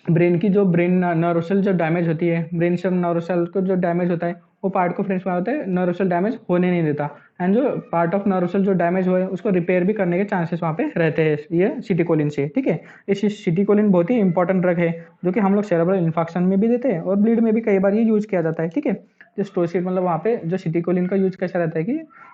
ब्रेन की जो ब्रेन नर्व सेल जो डैमेज होती है, ब्रेन से नर्व सेल को जो डैमेज होता है, वो पार्ट को फ्रेंड्स क्या होता है, नर्व सेल डैमेज होने नहीं देता, एंड जो पार्ट ऑफ नर्व सेल जो डैमेज हुआ है उसको रिपेयर भी करने के चांसेस वहाँ पे रहते हैं ये सिटिकोलिन से, ठीक है। इस सिटिकोलिन बहुत ही इंपॉर्टेंट ड्रग है, जो कि हम लोग सेरेब्रल इन्फेक्शन में भी देते हैं और ब्लीड में भी कई बार ये यूज किया जाता है, ठीक है। जो स्टोसिड मतलब वहाँ पे जो सिटिकोलिन का यूज कैसा रहता है कि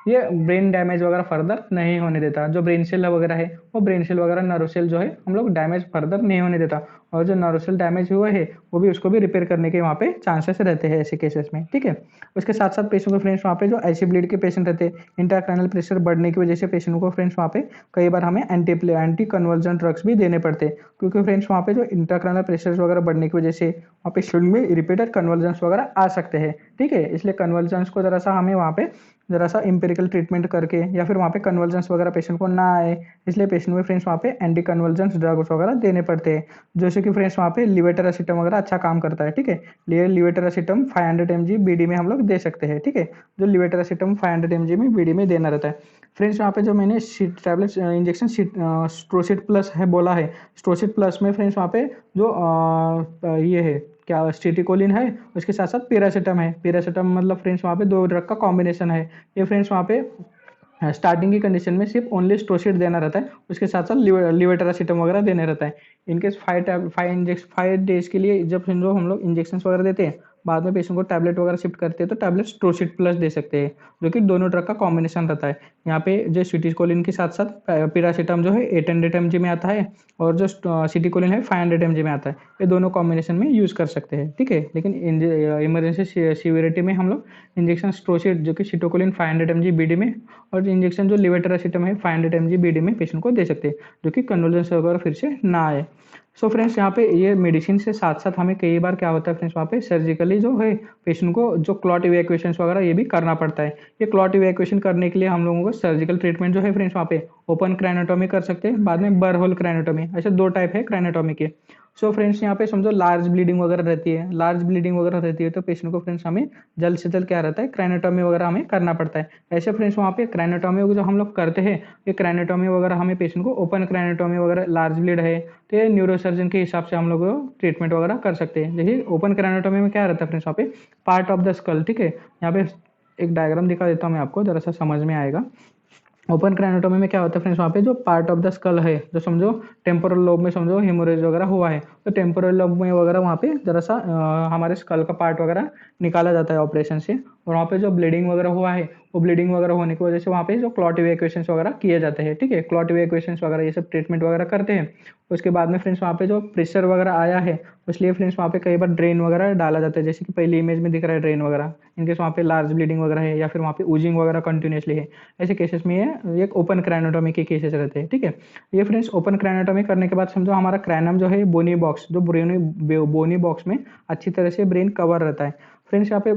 ये ब्रेन डैमेज वगैरह फर्दर नहीं होने देता, जो ब्रेन सेल वगैरह है वो ब्रेन सेल वगैरह नर्व सेल जो है हम लोग डैमेज फर्दर नहीं होने देता, और जो नर्व सेल डैमेज हुआ है वो भी उसको भी रिपेयर करने के वहाँ पे चांसेस रहते हैं ऐसे केसेस में, ठीक है। उसके साथ साथ पेशेंट को फ्रेंड्स वहाँ पे जो ऐसी ब्लीड के पेशेंट रहते हैं, इंट्राक्रैनियल प्रेशर बढ़ने की वजह से पेशेंट को फ्रेंड्स वहाँ पे कई बार हमें एंटी कन्वर्जन ड्रग्स भी देने पड़ते हैं, क्योंकि फ्रेंड्स वहाँ पे जो इंट्राक्रैनियल प्रेशर वगैरह बढ़ने की वजह से वहाँ पे शरीर में रिपीटेड कन्वर्जन्स वगैरह आ सकते हैं, ठीक है। इसलिए कन्वर्जन्स को जरा सा हमें वहाँ पे जरा सा इंपेरिकल ट्रीटमेंट करके, या फिर वहाँ पे कन्वर्जन्स वगैरह पेशेंट को ना आए, इसलिए पेशेंट में फ्रेंड्स वहाँ पे एंटी कन्वर्जन्स ड्रग्स वगैरह देने पड़ते हैं, जैसे कि फ्रेंड्स वहाँ पे लिवेटरासिटम वगैरह अच्छा काम करता है, ठीक है। लिवेटरासिटम 500 mg बीडी में हम लोग दे सकते हैं, ठीक है। जो लिवेटरासिटम 500 mg में बीडी में देना रहता है। फ्रेंड्स वहाँ पे जो मैंने टैबलेट इंजेक्शन स्ट्रोसिट प्लस है बोला है, स्ट्रोसिट प्लस में फ्रेंड्स वहाँ पे जो ये है क्या स्टेटिकोलिन है, उसके साथ साथ पैरासिटम है। पैरासिटम मतलब फ्रेंड्स वहाँ पे दो ड्रग का कॉम्बिनेशन है। ये फ्रेंड्स वहाँ पे स्टार्टिंग की कंडीशन में सिर्फ ओनली स्ट्रोसिट देना रहता है, उसके साथ साथ लिवेटरासिटम वगैरह देना रहता है। इनकेस 5 डेज के लिए जब जो हम लोग इंजेक्शन वगैरह देते हैं, बाद में पेशेंट को टैबलेट वगैरह शिफ्ट करते हैं, तो टैबलेट स्ट्रोसिट प्लस दे सकते हैं, जो कि दोनों ड्रग का कॉम्बिनेशन रहता है। यहाँ पे जो सिटिकोलिन के साथ साथ पैरासिटम जो है 800 mg में आता है, और जो सिटिकोलिन है 500 mg में आता है। ये दोनों कॉम्बिनेशन में यूज़ कर सकते हैं, ठीक है। लेकिन इमरजेंसी सीवियरिटी में हम लोग इंजेक्शन स्ट्रोसिट जो कि सिटिकोलिन 500 mg बीडी में, और इंजेक्शन जो लिवेटरासिटम है 500 mg बीडी में पेशेंट को दे सकते हैं, जो कि कन्वर्जेंस वगैरह फिर से ना आए। सो फ्रेंड्स यहाँ पे ये मेडिसिन से साथ साथ हमें कई बार क्या होता है फ्रेंड्स, वहाँ पे सर्जिकली जो है पेशेंट को जो क्लॉट इवैक्यूएशन वगैरह ये भी करना पड़ता है। ये क्लॉट इवैक्यूएशन करने के लिए हम लोगों को सर्जिकल ट्रीटमेंट जो है फ्रेंड्स वहाँ पे ओपन क्राइनोटोमी कर सकते हैं, बाद में बर होल क्राइनोटोमी, ऐसे दो टाइप है क्राइनोटोमी के। सो फ्रेंड्स यहाँ पे समझो लार्ज ब्लीडिंग वगैरह रहती है, लार्ज ब्लीडिंग वगैरह रहती है, तो पेशेंट को फ्रेंड्स हमें जल्द से जल्द क्या रहता है, क्राइनोटोमी वगैरह हमें करना पड़ता है। ऐसे फ्रेंड्स वहाँ पे क्राइनोटोमी जो हम लोग करते हैं, ये क्राइनोटोमी वगैरह हमें पेशेंट को ओपन क्राइनोटोमी वगैरह लार्ज ब्लीड है तो ये न्यूरोसर्जन के हिसाब से हम लोग ट्रीटमेंट वगैरह कर सकते हैं। देखिए ओपन क्राइनोटोमी में क्या रहता है फ्रेंड्स, वहाँ पे पार्ट ऑफ द स्कल, ठीक है, यहाँ पे एक डायग्राम दिखा देता हूँ मैं आपको, जरा सा समझ में आएगा। ओपन क्राइनोटोमी में क्या होता है फ्रेंड्स, वहाँ पे जो पार्ट ऑफ द स्कल है, जो समझो टेम्पोरल लोब में समझो हेमोरेज वगैरह हुआ है, तो टेम्पोरल लोब में वगैरह वहाँ पे जरा सा हमारे स्कल का पार्ट वगैरह निकाला जाता है ऑपरेशन से, और वहाँ पे जो ब्लीडिंग वगैरह हुआ है, वो ब्लीडिंग वगैरह होने की वजह से वहाँ पे जो क्लॉट इवैक्यूएशन वगैरह किए जाते हैं, ठीक है, क्लॉट इवैक्यूएशन वगैरह ये सब ट्रीटमेंट वगैरह करते हैं। उसके बाद में फ्रेंड्स वहाँ पे जो प्रेशर वगैरह आया है, इसलिए फ्रेंड्स वहाँ पे कई बार ड्रेन वगैरह डाला जाता है, जैसे कि पहली इमेज में दिख रहा है ड्रेन वगैरह, इनकेस वहाँ पे लार्ज ब्लीडिंग वगैरह है या फिर वहाँ पे ऊजिंग वगैरह कंटिन्यूसली है, ऐसे केसेस में ये एक ओपन क्राइनोटोमी के केसेस रहते हैं, ठीक है। ये फ्रेंड्स ओपन क्राइनोटोमी करने के बाद समझो हमारा क्राइनम जो है बोनी बॉक्स, जो बोनी बॉक्स में अच्छी तरह से ब्रेन कवर रहता है। फ्रेंड्स यहाँ पे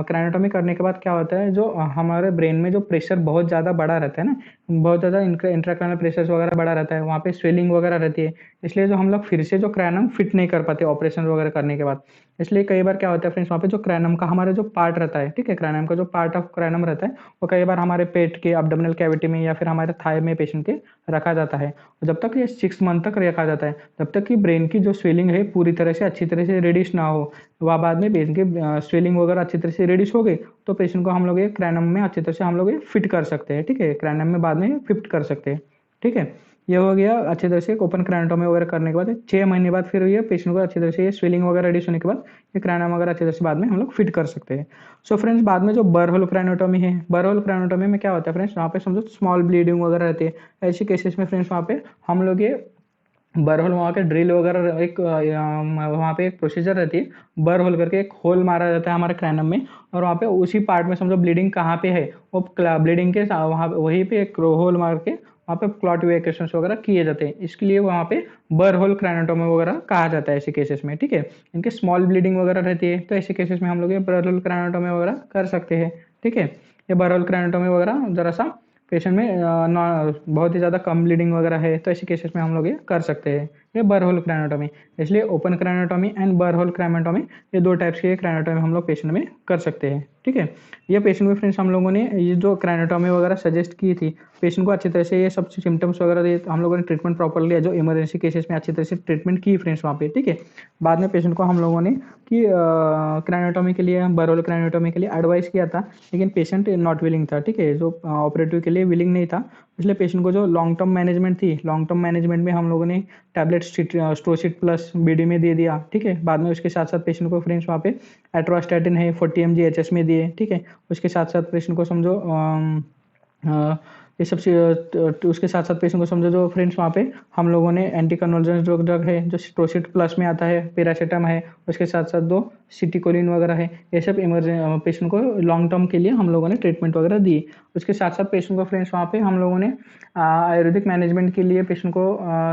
क्राइनोटोमी करने के बाद क्या होता है, जो हमारे ब्रेन में जो प्रेशर बहुत ज़्यादा बड़ा रहता है ना, बहुत ज़्यादा इंट्राक्रैनियल प्रेशर वगैरह बड़ा रहता है, वहाँ पे स्वेलिंग वगैरह रहती है, इसलिए जो हम लोग फिर से जो क्राइनम फिट नहीं कर पाते ऑपरेशन वगैरह करने के बाद। इसलिए कई बार क्या होता है फ्रेंड्स, वहाँ पे जो क्राइनम का हमारा जो पार्ट रहता है, ठीक है, क्राइनम का जो पार्ट ऑफ क्राइनम रहता है, वो कई बार हमारे पेट के एब्डोमिनल कैविटी में या फिर हमारे थाई में पेशेंट के रखा जाता है। जब तक ये 6 मंथ तक रखा जाता है, तब तक कि ब्रेन की जो स्वेलिंग है पूरी तरह से अच्छी तरह से रिड्यूस ना हो, वह बाद में पेशेंट की स्वेलिंग वगैरह अच्छी तरह से रिड्यूस हो गई, तो पेशेंट को हम लोग ये क्रैनम में अच्छी तरह से हम लोग ये फिट कर सकते हैं, ठीक है, क्रैनम में बाद में फिट कर सकते हैं, ठीक है। ये हो गया अच्छी तरह से ओपन क्राइनोटोमी वगैरह करने के बाद 6 महीने बाद फिर ये पेशेंट को अच्छी तरह से ये स्वेलिंग वगैरह रिड्यूस होने के बाद ये क्रैनम वगैरह अच्छी तरह से बाद में हम लोग फिट कर सकते हैं। सो फ्रेंड्स बाद में जो बरहोल क्राइनोटोमी है, बरहोल क्राइनोटोमी में क्या होता है फ्रेंड्स, वहाँ पे समझो स्मॉल ब्लीडिंग वगैरह रहती है, ऐसे केसेस में फ्रेंड्स वहाँ पे हम लोग ये बरहोल वहाँ के ड्रिल वगैरह एक वहाँ पे एक प्रोसीजर रहती है, बरहोल करके एक होल मारा जाता है हमारे क्रैनम में, और वहाँ पे उसी पार्ट में समझो ब्लीडिंग कहाँ पे है, वो ब्लीडिंग के वहाँ वहीं पे एक होल मार के वहाँ पे क्लॉट इवैक्यूएशन वगैरह किए जाते हैं, इसके लिए वहाँ पे बरहोल क्राइनोटोमी वगैरह कहा जाता है ऐसे केसेस में, ठीक है। इनके स्मॉल ब्लीडिंग वगैरह रहती है, तो ऐसे केसेस में हम लोग ये बरहोल क्राइनोटोमी वगैरह कर सकते हैं, ठीक है। ये बरहोल क्राइनोटोमी वगैरह जरा सा पेशेंट में बहुत ही ज़्यादा कम ब्लीडिंग वगैरह है, तो ऐसे केसेस में हम लोग ये कर सकते हैं, ये बरहोल क्राइनोटोमी। इसलिए ओपन क्राइनोटोमी एंड बरहोल क्राइनोटोमी, ये दो टाइप्स की क्राइनोटोमी हम लोग पेशेंट में कर सकते हैं, ठीक है। ये पेशेंट में फ्रेंड्स हम लोगों ने ये जो क्राइनोटोमी वगैरह सजेस्ट की थी, पेशेंट को अच्छी तरह से ये सब सिम्टम्स वगैरह दिए, हम लोगों ने ट्रीटमेंट प्रॉपर लिया, जो इमरजेंसी केसेस में अच्छी तरह से ट्रीटमेंट की फ्रेंड्स वहाँ पे, ठीक है। बाद में पेशेंट को हम लोगों ने कि क्राइनोटोमी के लिए, बरहोल क्राइनोटोमी के लिए एडवाइस किया था, लेकिन पेशेंट नॉट विलिंग था, ठीक है, जो ऑपरेटिव के लिए विलिंग नहीं था, इसलिए पेशेंट को जो लॉन्ग टर्म मैनेजमेंट थी, लॉन्ग टर्म मैनेजमेंट में हम लोगों ने टैबलेट स्ट्रोसिड प्लस बीडी में दे दिया, ठीक है। बाद में उसके साथ साथ पेशेंट को फ्रेंड्स वहाँ पे एट्रोस्टैटिन है 40 mg एचएस में दिए, ठीक है। उसके साथ साथ पेशेंट को समझो ये सब तो उसके साथ साथ पेशेंट को समझो जो फ्रेंड्स वहाँ पे हम लोगों ने एंटी कन्वर्जेंस जो ड्रग है, जो स्ट्रोसिड प्लस में आता है, पैरासीटाम है, उसके साथ साथ दो सिटिकोलिन वगैरह है, ये सब पेशेंट को लॉन्ग टर्म के लिए हम लोगों ने ट्रीटमेंट वगैरह दी। उसके साथ साथ पेशेंट को फ्रेंड्स वहाँ पे हम लोगों ने आयुर्वेदिक मैनेजमेंट के लिए पेशेंट को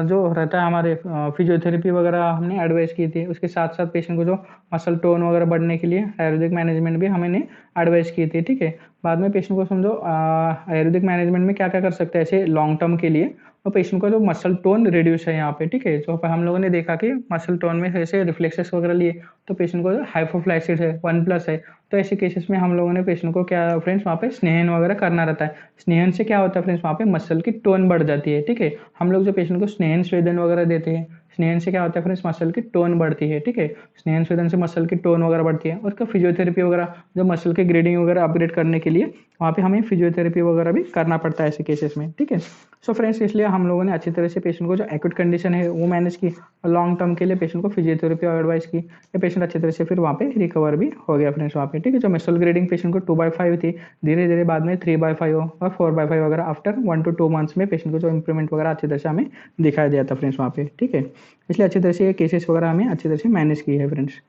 जो रहता है हमारे फिजियोथेरेपी वगैरह हमने एडवाइस की थी। उसके साथ साथ पेशेंट को जो मसल टोन वगैरह बढ़ने के लिए आयुर्वेदिक मैनेजमेंट भी हमने एडवाइस की थी, ठीक है। बाद में पेशेंट को समझो आयुर्वेदिक मैनेजमेंट में क्या क्या कर सकते हैं ऐसे लॉन्ग टर्म के लिए, और पेशेंट का जो मसल टोन रिड्यूस है यहाँ पे, ठीक है, जो हम लोगों ने देखा कि मसल टोन में ऐसे रिफ्लेक्सेस वगैरह लिए, तो पेशेंट को हाइपोफ्लाइसिस है 1+ है, तो ऐसे केसेस में हम लोगों ने पेशेंट को क्या फ्रेंड्स वहाँ पे स्नेहन वगैरह करना रहता है। स्नेहन से क्या होता है फ्रेंड्स, वहाँ पे मसल की टोन बढ़ जाती है, ठीक है। हम लोग जो पेशेंट को स्नेहन स्वेदन वगैरह देते हैं, स्नेहन से क्या होता है फ्रेंड्स, मसल की टोन बढ़ती है, ठीक है। स्नेहन स्वेदन से मसल की टोन वगैरह बढ़ती है, और उसका फिजियोथेरेपी वगैरह जो मसल के ग्रेडिंग वगैरह अपग्रेड करने के लिए वहाँ पे हमें फिजियोथेरेपी वगैरह भी करना पड़ता है ऐसे केसेस में, ठीक है। सो फ्रेंड्स इसलिए हम लोगों ने अच्छी तरह से पेशेंट को जो एक्यूट कंडीशन है वो मैनेज की, और लॉन्ग टर्म के लिए पेशेंट को फिजियोथेरेपी और एडवाइस की, ये पेशेंट अच्छी तरह से फिर वहाँ पे रिकवर भी हो गया फ्रेंड्स वहाँ पे, ठीक है। जो मसल ग्रेडिंग पेशेंट को 2/5 थी, धीरे धीरे बाद में 3/5 हो और 4/5 वगैरह आफ्टर 1 to 2 months में पेशेंट को जो इंप्रूवमेंट वगैरह अच्छी तरह से हमें दिखाई दिया था फ्रेंड्स वहाँ पे, ठीक है। इसलिए अच्छी तरह से ये केसेस वगैरह हमें अच्छी तरह से मैनेज की है फ्रेंड्स।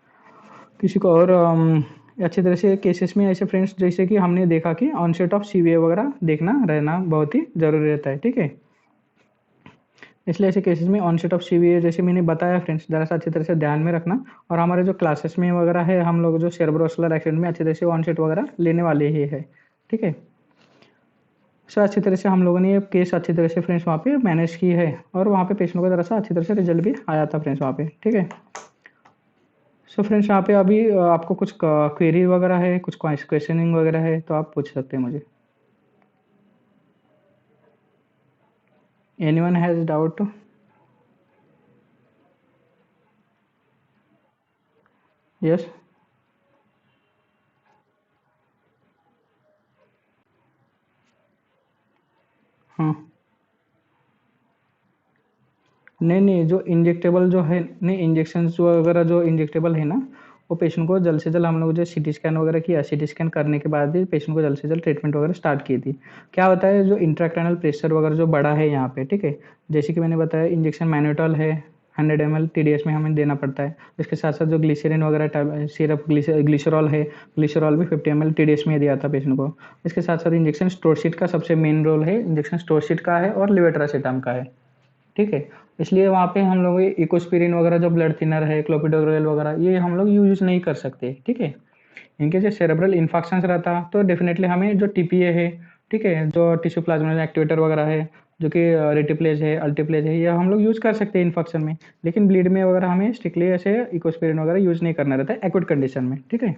किसी को और अच्छी तरह से केसेस में ऐसे फ्रेंड्स जैसे कि हमने देखा कि ऑनसेट ऑफ सीवीए वगैरह देखना रहना बहुत ही ज़रूरी रहता है, ठीक है। इसलिए ऐसे केसेस में ऑनसेट ऑफ सीवीए जैसे मैंने बताया फ्रेंड्स, ज़रा सा अच्छी तरह से ध्यान में रखना, और हमारे जो क्लासेस में वगैरह है हम लोग जो सेरेब्रोवास्कुलर एक्सीडेंट में अच्छी तरह से ऑनसेट वगैरह लेने वाले ही है, ठीक है। सो अच्छी तरह से हम लोगों ने ये केस अच्छी तरह से फ्रेंड्स वहाँ पे मैनेज की है, और वहाँ पे पेशेंट को ज़रा सा अच्छी तरह से रिजल्ट भी आया था फ्रेंड्स वहाँ पे, ठीक है। सो फ्रेंड्स यहाँ पे अभी आपको कुछ क्वेरी वगैरह है, कुछ क्वेश्चनिंग वगैरह है, तो आप पूछ सकते हैं मुझे। Anyone has doubt? यस। हाँ। नहीं, नहीं, जो इंजेक्टेबल जो है नहीं, इंजेक्शंस जो वगैरह जो इंजेक्टेबल है ना, वो पेशेंट को जल्द से जल्द हम लोग जो सीटी स्कैन वगैरह किया, सीटी स्कैन करने के बाद ही पेशेंट को जल्द से जल्द ट्रीटमेंट वगैरह स्टार्ट की थी। क्या होता है, जो इंट्राक्रैनियल प्रेशर वगैरह जो बढ़ा है यहाँ पे, ठीक है? जैसे कि मैंने बताया, इंजेक्शन मैनोटॉल है, 100 ml टीडीएस में हमें देना पड़ता है। इसके साथ-साथ जो ग्लिसरीन वगैरह सिरप ग्लिसरॉल है, ग्लिसरॉल भी 50 ml टीडीएस में दिया था पेशेंट को। इसके साथ-साथ इंजेक्शन स्टोरशीट का सबसे मेन रोल है, इंजेक्शन स्टोरशीट का है और लेवेट्रासेटाम का है। ठीक है? इसलिए वहाँ पे हम लोग ये इकोस्पिरिन वगैरह जो ब्लड थिनर है, क्लोपिडोग्रेल वगैरह, ये हम लोग यूज़ नहीं कर सकते, ठीक है? इनके जो सेरेब्रल इन्फेक्शंस रहता तो डेफिनेटली हमें जो टीपीए है, ठीक है? जो टिश्यू प्लाज्मा एक्टिवेटर वगैरह है, जो कि रेटिप्लेज है, अल्टीप्लेज है, ये हम लोग यूज़ कर सकते हैं इन्फेक्शन में। लेकिन ब्लीड में वगैरह हमें स्ट्रिक्टली ऐसे इकोस्पिरिन वगैरह यूज़ नहीं करना रहता है एक्यूट कंडीशन में, ठीक है?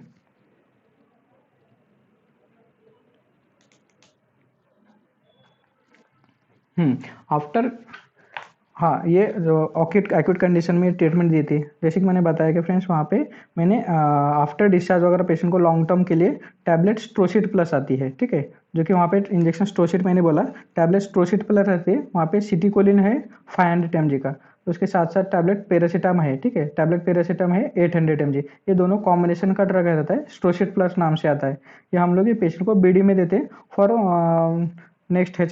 आफ्टर हाँ, ये जो ऑक्यूट एक्यूट कंडीशन में ट्रीटमेंट दी थी, जैसे कि मैंने बताया कि फ्रेंड्स वहाँ पे मैंने आफ्टर डिस्चार्ज वगैरह पेशेंट को लॉन्ग टर्म के लिए टैबलेट स्ट्रोसिड प्लस आती है, ठीक है? जो कि वहाँ पे इंजेक्शन स्ट्रोसिड मैंने बोला, टैबलेट स्ट्रोसिड प्लस रहती है, वहाँ पे सिटीकोलिन है 500 mg का, उसके साथ साथ टैबलेट पेरासिटाम है, ठीक है? टैबलेट पेरासिटाम है 800 mg। ये दोनों कॉम्बिनेशन का ड्रग रहता है, स्ट्रोसिड प्लस नाम से आता है। ये हम लोग ये पेशेंट को बीडी में देते हैं फॉर नेक्स्ट है,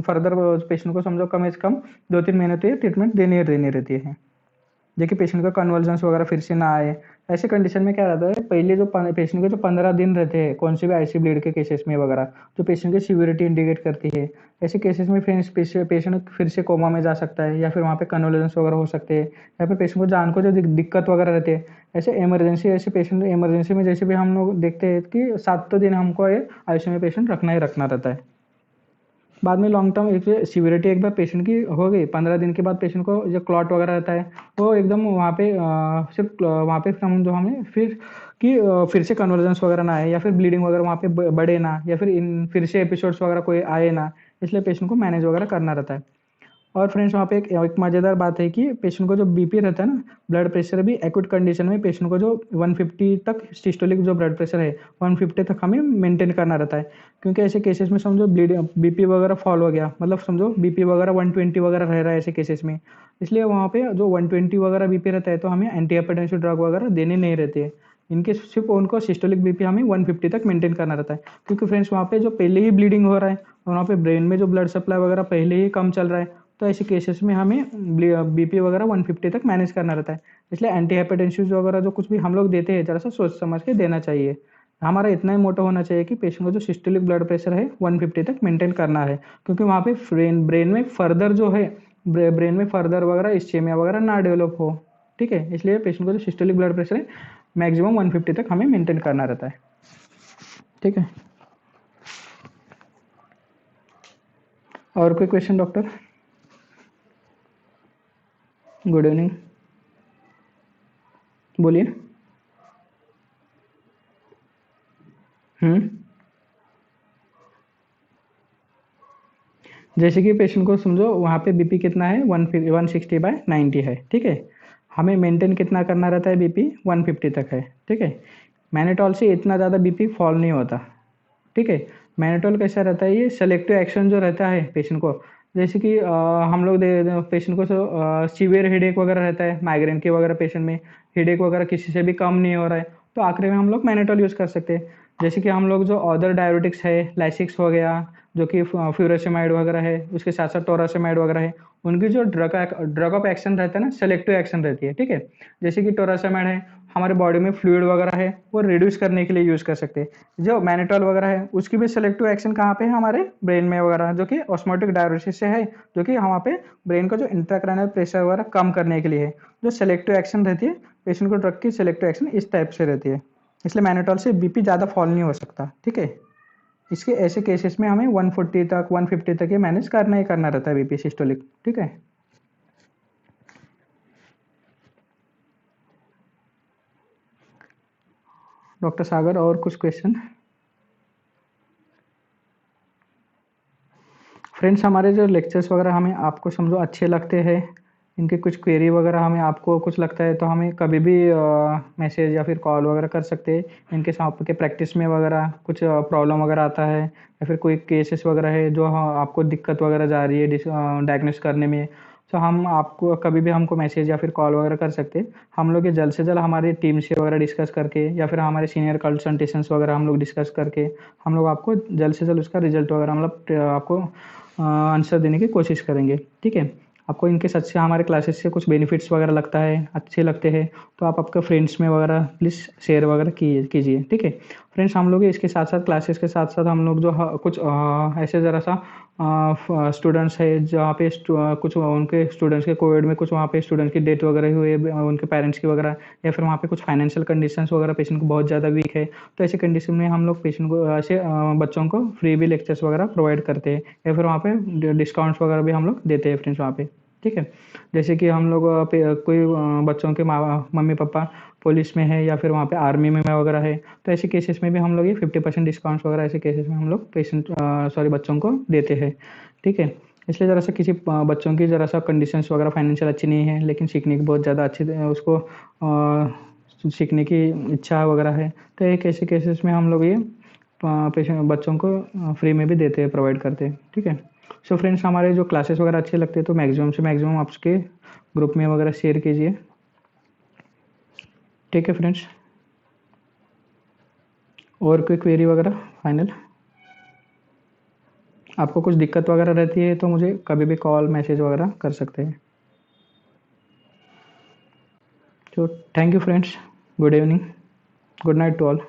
फर्दर पेशेंट को समझो कम से कम 2-3 महीने तो ये ट्रीटमेंट देनी रहती है, देखिए पेशेंट का कन्वर्जेंस वगैरह फिर से ना आए। ऐसे कंडीशन में क्या रहता है, पहले जो पेशेंट के जो 15 दिन रहते हैं कौन से भी आईसी ब्लीड के केसेस में वगैरह, जो पेशेंट की सीवियरिटी इंडिकेट करती है, ऐसे केसेस में फिर पेशेंट फिर से कोमा में जा सकता है, या फिर वहाँ पे कन्वर्जेंस वगैरह हो सकते हैं, या फिर पेशेंट को जान को जो दिक्कत वगैरह रहती है। ऐसे इमरजेंसी, ऐसे पेशेंट इमरजेंसी में जैसे भी हम लोग देखते हैं कि 7 दिन हमको ये आईसीयू में पेशेंट रखना ही रखना रहता है। बाद में लॉन्ग टर्म एक सीवियरिटी एक बार पेशेंट की हो गई, 15 दिन के बाद पेशेंट को जो क्लॉट वगैरह रहता है, वो एकदम वहाँ पे सिर्फ वहाँ पे हम जो हमें फिर कि फिर से कन्वर्जेंस वगैरह ना आए, या फिर ब्लीडिंग वगैरह वहाँ पे बढ़े ना, या फिर इन फिर से एपिसोड्स वगैरह कोई आए ना, इसलिए पेशेंट को मैनेज वगैरह करना रहता है। और फ्रेंड्स वहाँ पे एक मज़ेदार बात है कि पेशेंट को जो बीपी रहता है ना, ब्लड प्रेशर भी एक्यूट कंडीशन में पेशेंट को जो 150 तक सिस्टोलिक जो ब्लड प्रेशर है 150 तक हमें मेंटेन करना रहता है। क्योंकि ऐसे केसेस में समझो बीपी वगैरह फॉल हो गया, मतलब समझो बीपी वगैरह 120 वगैरह रह रहा है ऐसे केसेस में, इसलिए वहाँ पे जो 120 वगैरह बीपी रहता है तो हमें एंटी हाइपरटेंसिव ड्रग वगैरह देने नहीं रहते हैं। इनके सिर्फ उनको सिस्टोलिक बीपी हमें 150 तक मेंटेन करना रहता है, क्योंकि फ्रेंड्स वहाँ पे जो पहले ही ब्लीडिंग हो रहा है और वहाँ पे ब्रेन में जो ब्लड सप्लाई वगैरह पहले ही कम चल रहा है, तो ऐसे केसेस में हमें बीपी वगैरह 150 तक मैनेज करना रहता है। इसलिए एंटी हाइपरटेंसिव वगैरह जो कुछ भी हम लोग देते हैं, जरा सा सोच समझ के देना चाहिए। हमारा इतना ही मोटो होना चाहिए कि पेशेंट को जो सिस्टोलिक ब्लड प्रेशर है 150 तक मेंटेन करना है, क्योंकि वहाँ पे ब्रेन में फर्दर जो है, ब्रेन में फर्दर वगैरह इस्चेमिया वगैरह ना डेवलप हो, ठीक है? इसलिए पेशेंट को जो सिस्टोलिक ब्लड प्रेशर है मैक्सिमम 150 तक हमें मेंटेन करना रहता है, ठीक है? और कोई क्वेश्चन डॉक्टर? गुड इवनिंग, बोलिए। हम्म जैसे कि पेशेंट को समझो वहाँ पे बीपी कितना है, 160/90 है, ठीक है? हमें मेंटेन कितना करना रहता है, बीपी 150 तक है, ठीक है? मैनेटॉल से इतना ज़्यादा बीपी फॉल नहीं होता, ठीक है? मैनेटॉल कैसा रहता है, ये सेलेक्टिव एक्शन जो रहता है पेशेंट को, जैसे कि हम लोग दे पेशेंट को सीवियर हेडेक वगैरह रहता है, माइग्रेन के वगैरह पेशेंट में हेडेक वगैरह किसी से भी कम नहीं हो रहा है, तो आखिरी में हम लोग मैनेटॉल यूज़ कर सकते हैं। जैसे कि हम लोग जो अदर डायबिटिक्स है, लाइसिक्स हो गया, जो कि फ्यूरासेमाइड वगैरह है, उसके साथ साथ टोरासेमाइड वगैरह है, उनकी जो ड्रग ऑफ एक्शन रहता है ना, सेलेक्टिव एक्शन रहती है, ठीक है? जैसे कि टोरासेमाइड है, हमारे बॉडी में फ्लूइड वगैरह है वो रिड्यूस करने के लिए यूज़ कर सकते हैं। जो मैनेटॉल वगैरह है उसकी भी सेलेक्टिव एक्शन कहाँ पे है, हमारे ब्रेन में वगैरह, जो कि ऑस्मोटिक डायरेसिस से है, जो कि वहाँ पे ब्रेन का जो इंट्राक्रैनियल प्रेशर वगैरह कम करने के लिए है। जो सेलेक्टिव एक्शन रहती है पेशेंट को, ड्रग की सेलेक्टिव एक्शन इस टाइप से रहती है, इसलिए मैनेटॉल से बीपी ज़्यादा फॉल नहीं हो सकता, ठीक है? इसके ऐसे केसेस में हमें 140 तक 150 तक ये मैनेज करना ही करना रहता है बीपी सिस्टोलिक, ठीक है? डॉक्टर सागर और कुछ क्वेश्चन? फ्रेंड्स हमारे जो लेक्चर्स वगैरह हमें आपको समझो अच्छे लगते हैं, इनके कुछ क्वेरी वगैरह हमें आपको कुछ लगता है तो हमें कभी भी मैसेज या फिर कॉल वगैरह कर सकते हैं। इनके साथ आपके प्रैक्टिस में वगैरह कुछ प्रॉब्लम वगैरह आता है या फिर कोई केसेस वगैरह है जो आपको दिक्कत वगैरह जा रही है डायग्नोस करने में, तो हम आपको कभी भी हमको मैसेज या फिर कॉल वगैरह कर सकते हैं। हम लोग ये जल्द से जल्द हमारी टीम से वगैरह डिस्कस करके या फिर हमारे सीनियर कंसल्टेशंस वगैरह हम लोग डिस्कस करके हम लोग आपको जल्द से जल्द उसका रिजल्ट वगैरह मतलब आपको आंसर देने की कोशिश करेंगे। ठीक है, आपको इनके सच से हमारे क्लासेस से कुछ बेनिफिट्स वगैरह लगता है, अच्छे लगते हैं, तो आप आपके फ्रेंड्स में वगैरह प्लीज़ शेयर वगैरह कीजिए। ठीक है फ्रेंड्स, हम लोग इसके साथ साथ क्लासेस के साथ साथ हम लोग जो कुछ ऐसे ज़रा सा स्टूडेंट्स है जहाँ पे कुछ उनके स्टूडेंट्स के कोविड में कुछ वहाँ पे स्टूडेंट की डेथ वगैरह हुई है, उनके पेरेंट्स की वगैरह, या फिर वहाँ पे कुछ फाइनेंशियल कंडीशंस वगैरह पेशेंट को बहुत ज़्यादा वीक है, तो ऐसे कंडीशन में हम लोग पेशेंट को ऐसे बच्चों को फ्री भी लेक्चर्स वगैरह प्रोवाइड करते हैं, या फिर वहाँ पे डिस्काउंट्स वगैरह भी हम लोग देते हैं फ्रेंड्स वहाँ पे। ठीक है, जैसे कि हम लोग कोई बच्चों के मम्मी पापा पुलिस में है या फिर वहाँ पे आर्मी में वगैरह है, तो ऐसे केसेस में भी हम लोग ये 50% डिस्काउंट्स वगैरह ऐसे केसेस में हम लोग बच्चों को देते हैं। ठीक है, इसलिए ज़रा सा किसी बच्चों की ज़रा सा कंडीशंस वगैरह फाइनेंशियल अच्छी नहीं है लेकिन सीखने की बहुत ज़्यादा अच्छी उसको सीखने की इच्छा वगैरह है, तो एक ऐसे केसेस में हम लोग ये पेशेंट बच्चों को फ्री में भी देते हैं, प्रोवाइड करते हैं। ठीक है, सो फ्रेंड्स, हमारे जो क्लासेस वगैरह अच्छे लगते हैं तो मैक्सिमम से मैक्सिमम आप उसके ग्रुप में वगैरह शेयर कीजिए। ठीक है फ्रेंड्स, और कोई क्वेरी वगैरह फाइनल, आपको कुछ दिक्कत वगैरह रहती है तो मुझे कभी भी कॉल मैसेज वगैरह कर सकते हैं। तो thank you friends, good evening, good night to all.